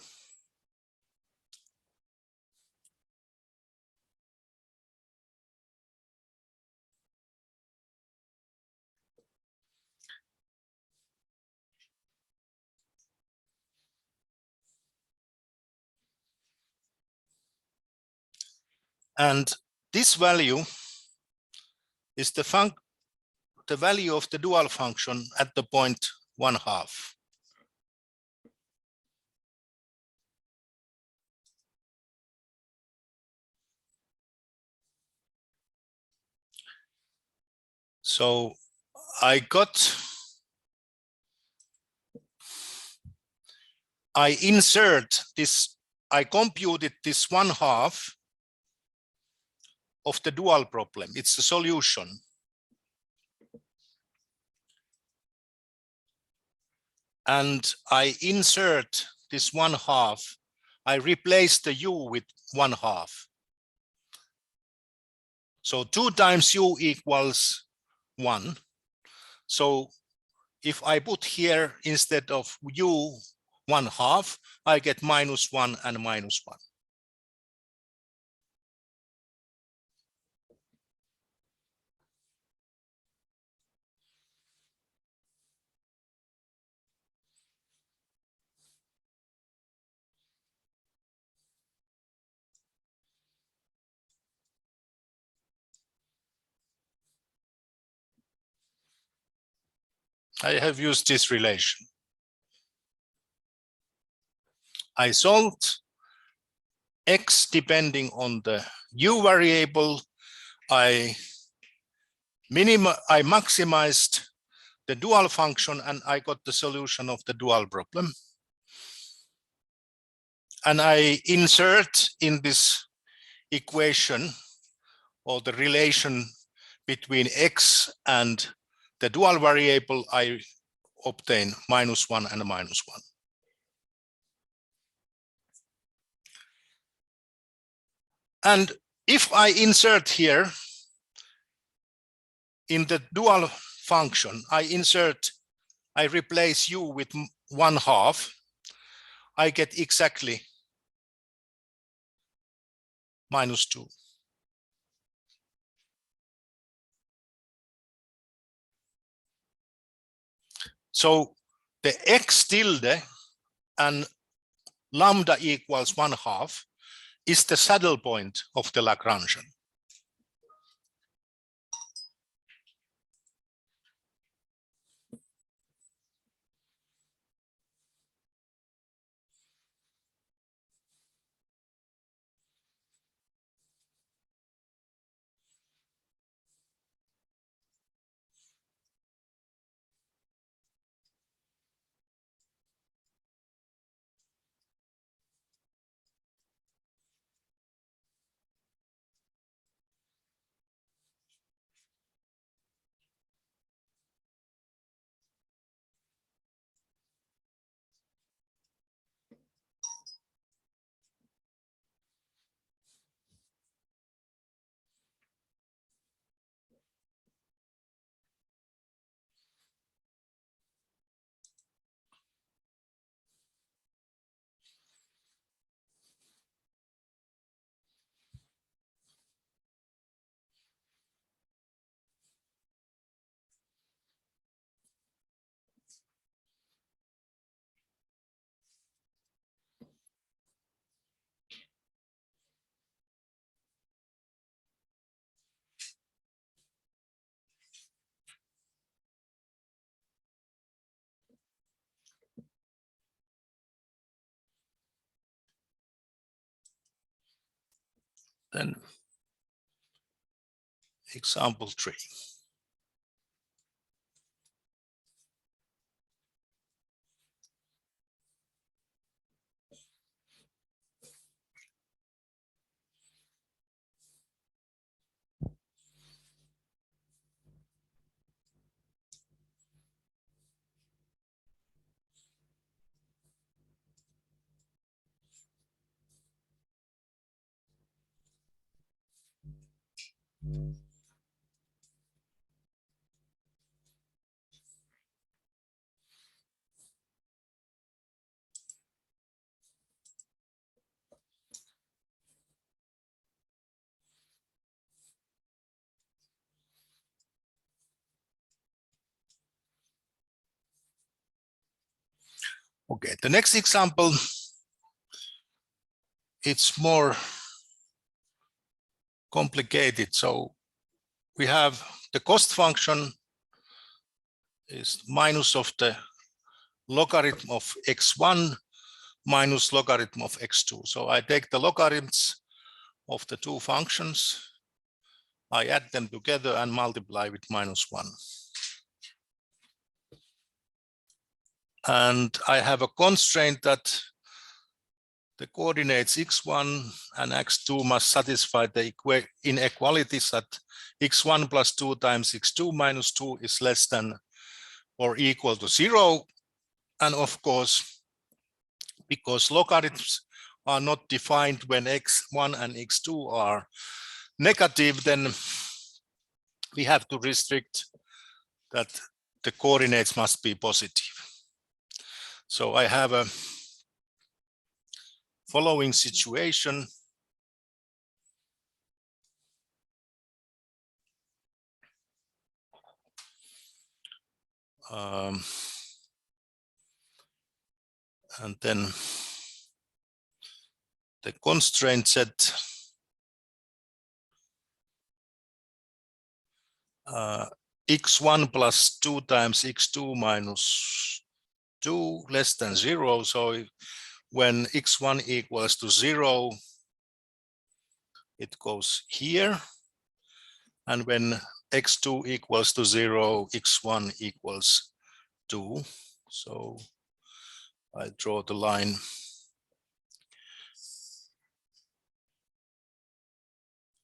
And this value is the value of the dual function at the point 1/2. So I insert this, I computed this 1/2 of the dual problem. It's the solution. And I insert this 1/2. I replace the u with 1/2. So 2 times u equals 1. So if I put here instead of u 1/2, I get -1 and -1. I have used this relation. I solved x depending on the u variable. I maximized the dual function and I got the solution of the dual problem. And I insert in this equation or the relation between x and the dual variable, I obtain -1 and -1. And if I insert here in the dual function, I replace u with 1/2, I get exactly -2. So the x tilde and lambda equals 1/2 is the saddle point of the Lagrangian. Then example 3. Okay, the next example, it's more complicated. So we have the cost function is minus of the logarithm of x1 minus logarithm of x2. So I take the logarithms of the two functions, I add them together and multiply with -1. And I have a constraint that the coordinates x1 and x2 must satisfy the inequalities that x1 plus 2 times x2 minus 2 is less than or equal to 0. And of course, because logarithms are not defined when x1 and x2 are negative, then we have to restrict that the coordinates must be positive. So I have a following situation. And then the constraint set x1 plus 2 times x2 minus 2 less than 0. So when x1 equals to 0, it goes here. And when x2 equals to 0, x1 equals 2. So I draw the line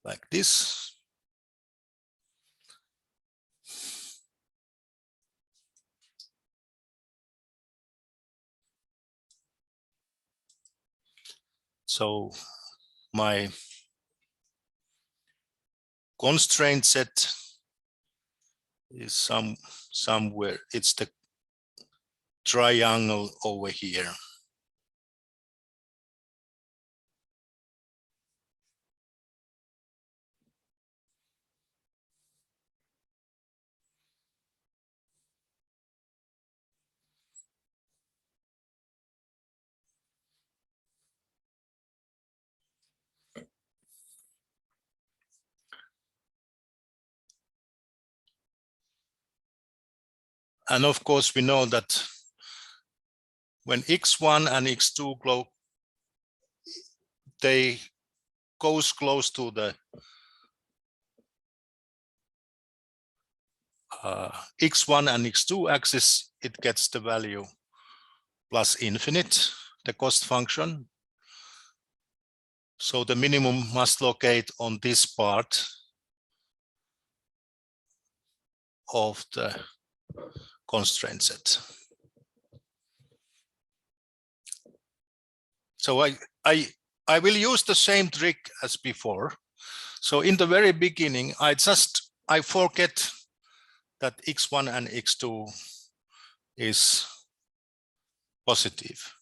like this. So my constraint set is somewhere. It's the triangle over here. And of course, we know that when x1 and x2 they goes close to the x1 and x2 axis, it gets the value plus infinite, the cost function. So the minimum must locate on this part of the constraint set. So I will use the same trick as before. So in the very beginning, I forget that x1 and x2 is positive.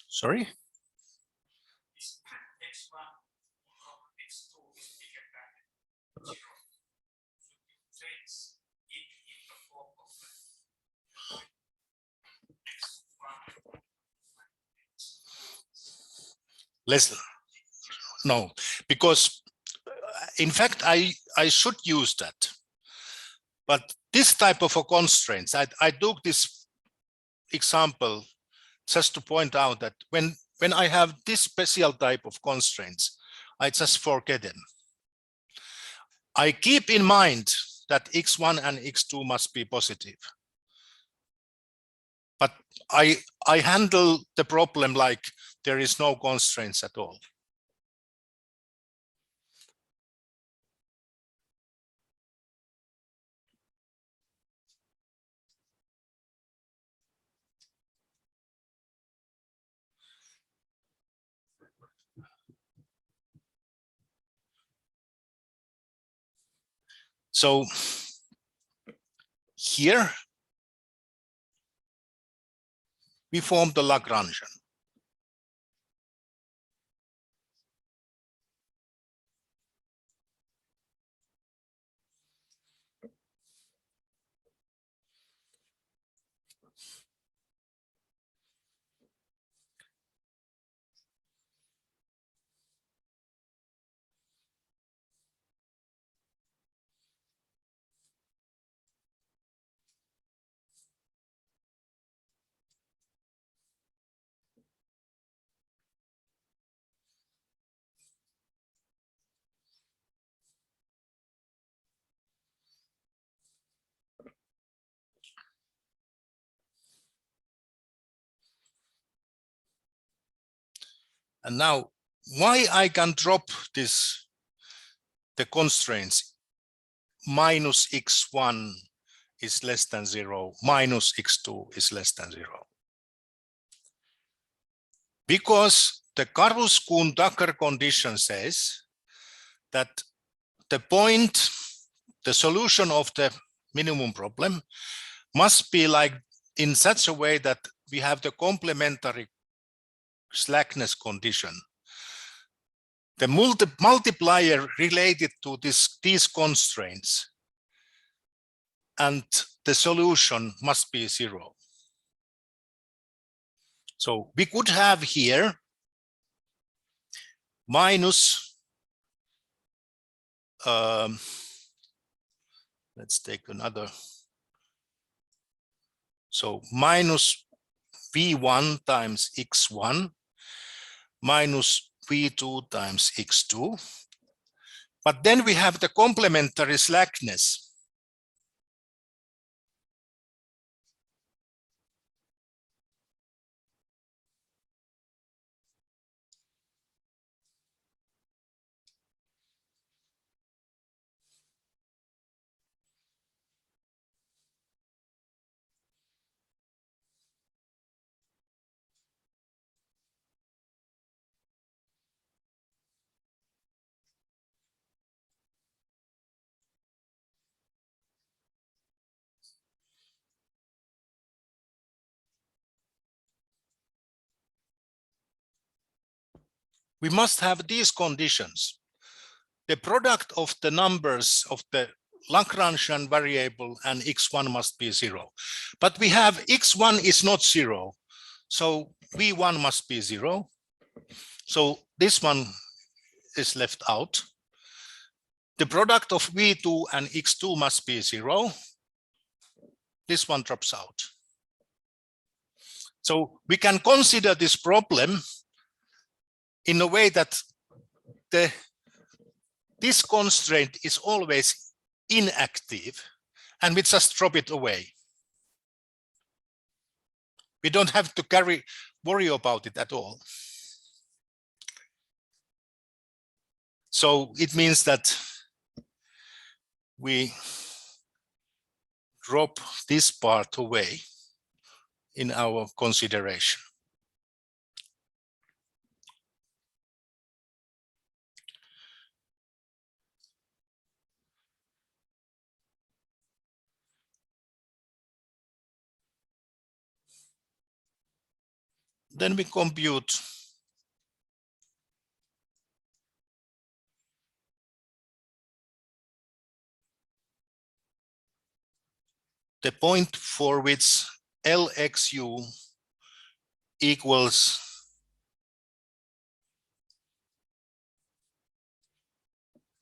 Sorry? No, because in fact, I should use that. But this type of a constraints, I took this example just to point out that when I have this special type of constraints, I just forget them. I keep in mind that x1 and x2 must be positive. But I handle the problem like there is no constraints at all. So here we form the Lagrangian. And now why I can drop this, the constraints minus x1 is less than 0, minus x2 is less than 0. Because the Karlsruhe-Tucker condition says that the point, the solution of the minimum problem must be like in such a way that we have the complementary slackness condition. The multiplier related to these constraints and the solution must be 0. So we could have here minus, let's take another. So minus V1 times X1 minus V2 times X2. But then we have the complementary slackness. we must have these conditions. The product of the numbers of the Lagrangian variable and x1 must be 0. But we have x1 is not 0. So v1 must be 0. So this one is left out. The product of v2 and x2 must be 0. This one drops out. So we can consider this problem in a way that this constraint is always inactive, and we just drop it away. We don't have to worry about it at all. So it means that we drop this part away in our consideration. Then we compute the point for which Lxu equals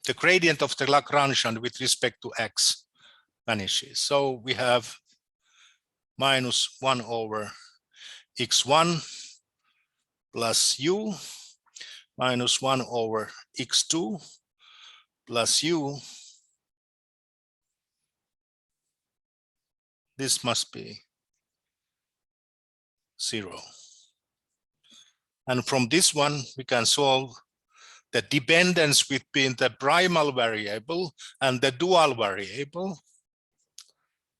the gradient of the Lagrangian with respect to x vanishes. So we have minus 1 over x1 plus u minus 1 over x2 plus u. This must be 0. And from this one, we can solve the dependence between the primal variable and the dual variable.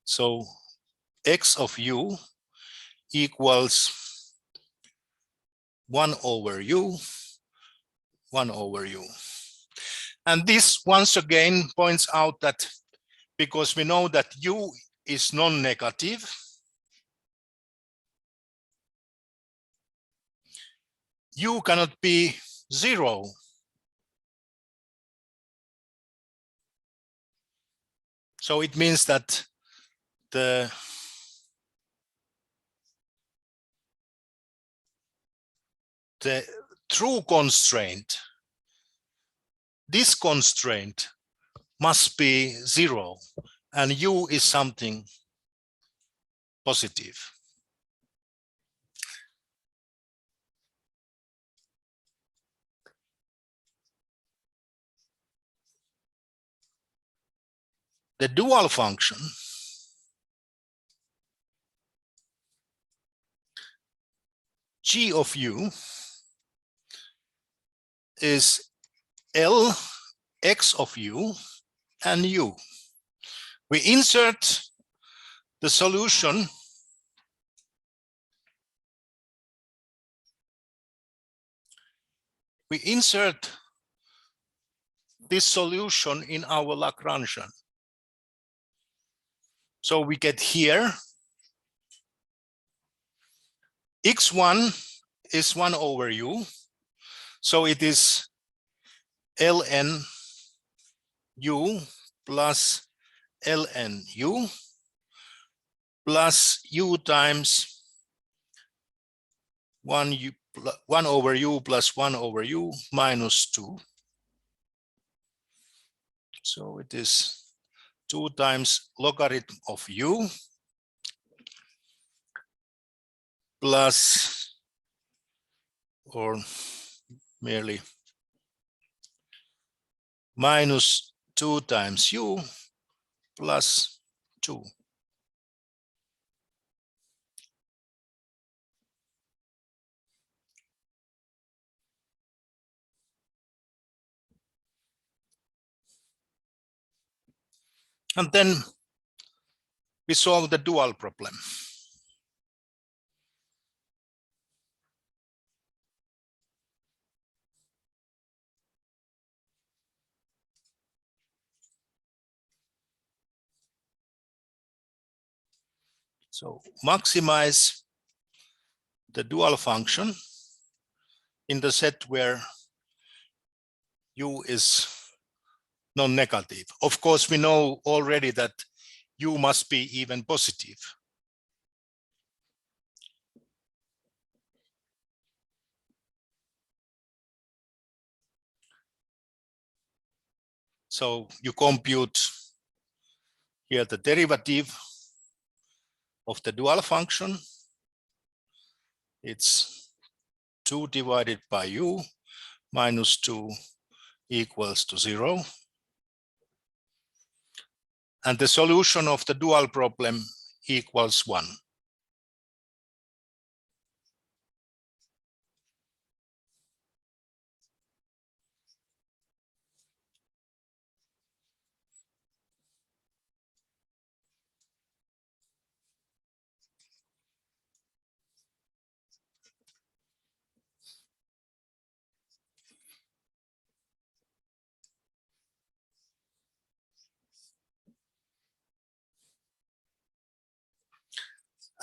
So x of u equals 1 over u, 1 over u. And this once again points out that because we know that u is non-negative, u cannot be 0. So it means that the true constraint, this constraint must be 0, and u is something positive. The dual function g of u is L x of u and u. We insert the solution this solution in our Lagrangian. So we get here x1 is 1 over u. So it is ln u plus ln u plus u times 1 over u plus 1 over u minus 2. So it is 2 times logarithm of u plus, or merely minus 2 times u plus 2. And then we solve the dual problem. So maximize the dual function in the set where U is non-negative. Of course, we know already that U must be even positive. So you compute here the derivative of the dual function. It's 2 divided by U minus 2 equals to 0. And the solution of the dual problem equals 1.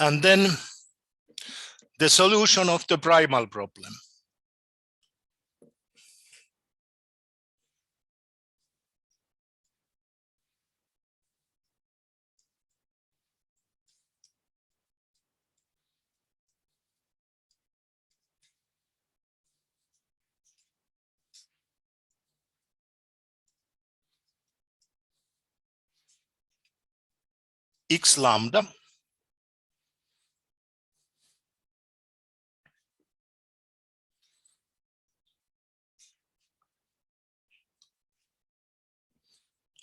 And then the solution of the primal problem. X lambda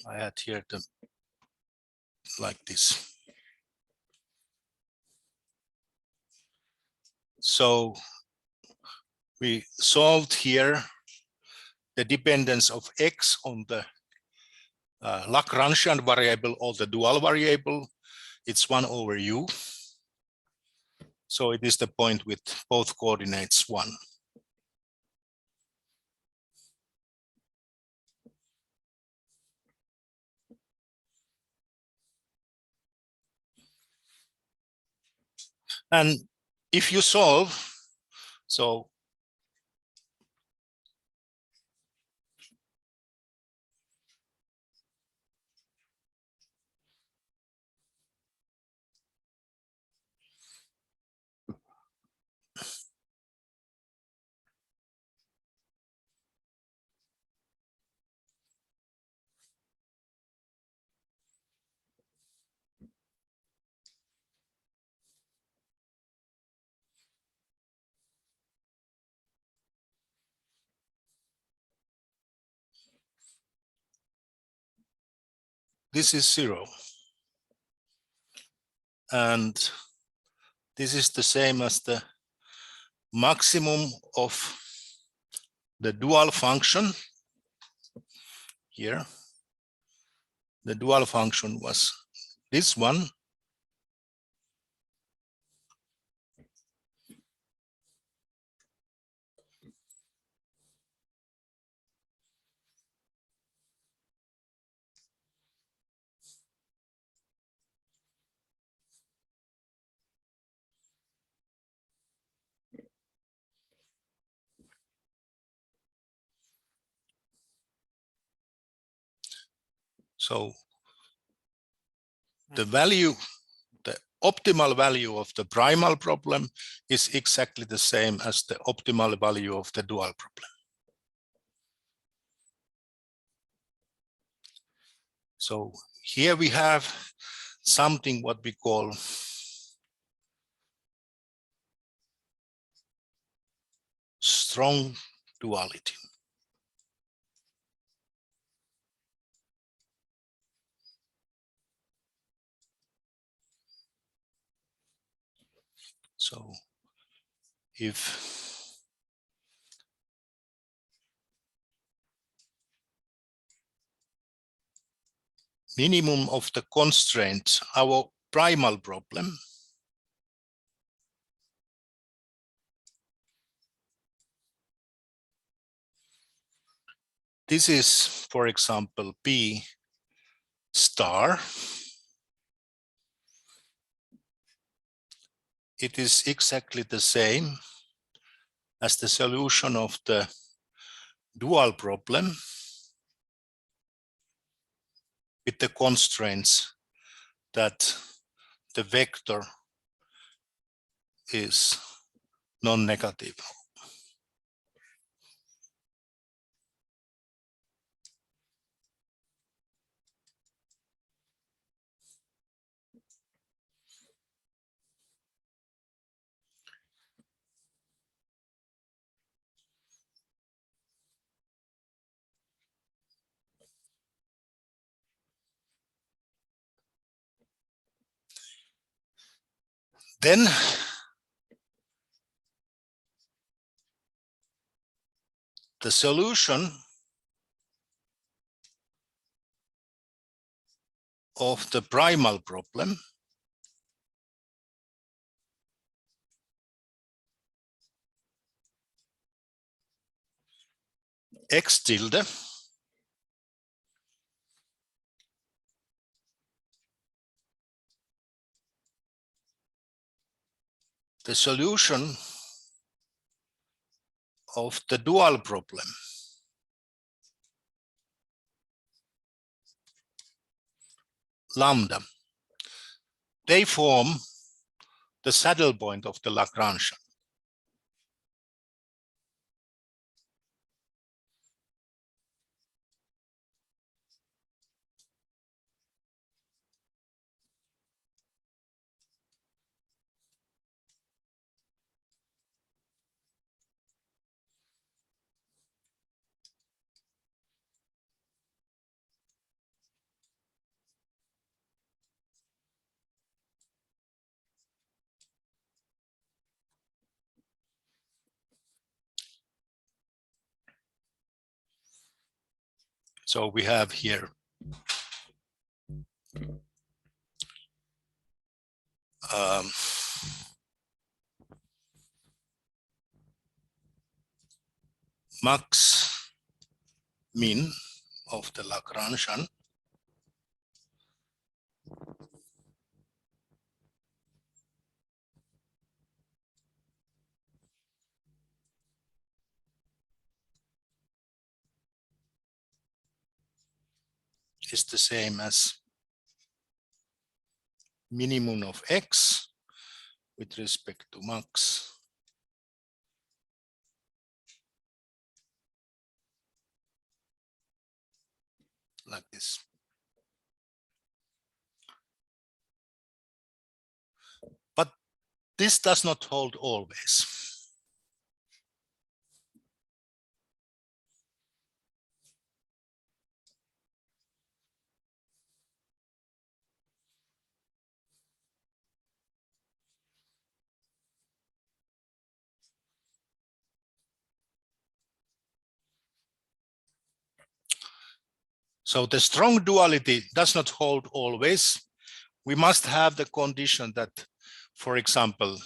I had here the like this. So we solved here the dependence of X on the Lagrangian variable or the dual variable. It's 1 over U. So it is the point with both coordinates 1. And if you solve, so this is 0. And this is the same as the maximum of the dual function here. The dual function was this one. So the value, the optimal value of the primal problem is exactly the same as the optimal value of the dual problem. So here we have something what we call strong duality. So if minimum of the constraints, our primal problem, this is, for example, P star. It is exactly the same as the solution of the dual problem with the constraints that the vector is non-negative. Then the solution of the primal problem x tilde the solution of the dual problem lambda, they form the saddle point of the Lagrangian. So we have here max min of the Lagrangian is the same as minimum of x with respect to max like this. But this does not hold always. So the strong duality does not hold always. We must have the condition that, for example,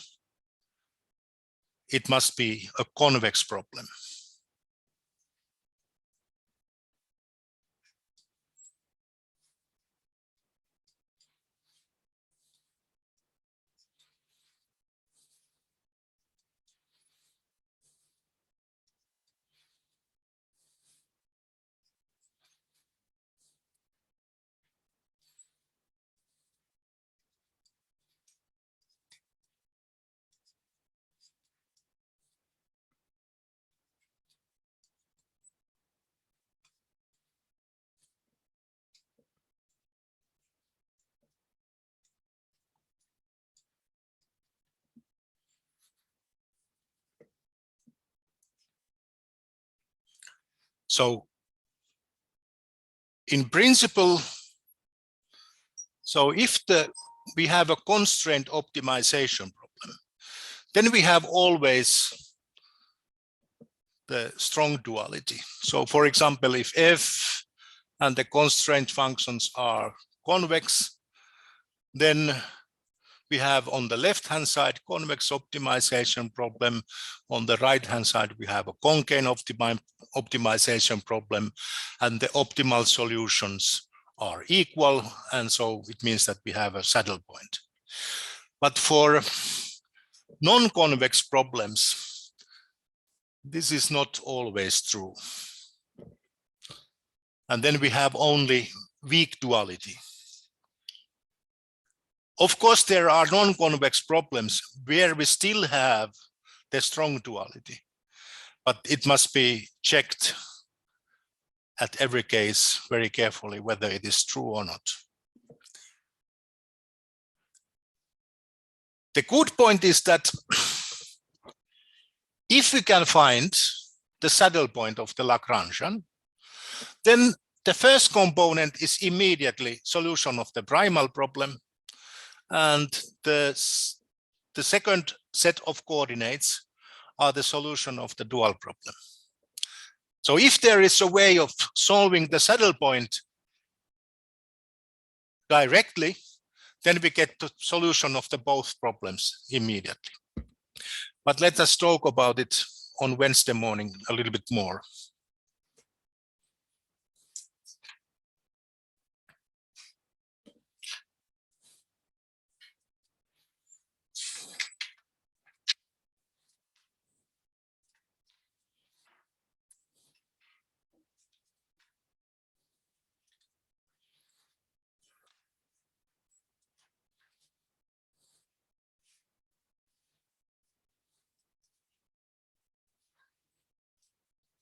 it must be a convex problem. So in principle, so if we have a constraint optimization problem, then we have always the strong duality. So for example, if f and the constraint functions are convex, then we have on the left-hand side convex optimization problem. On the right-hand side, we have a concave optimization problem, and the optimal solutions are equal. And so it means that we have a saddle point. But for non-convex problems, this is not always true. And then we have only weak duality. Of course, there are non-convex problems where we still have the strong duality, but it must be checked at every case very carefully whether it is true or not. The good point is that if we can find the saddle point of the Lagrangian, then the first component is immediately solution of the primal problem, and the second set of coordinates are the solution of the dual problem. So if there is a way of solving the saddle point directly, then we get the solution of the both problems immediately. But let us talk about it on Wednesday morning a little bit more.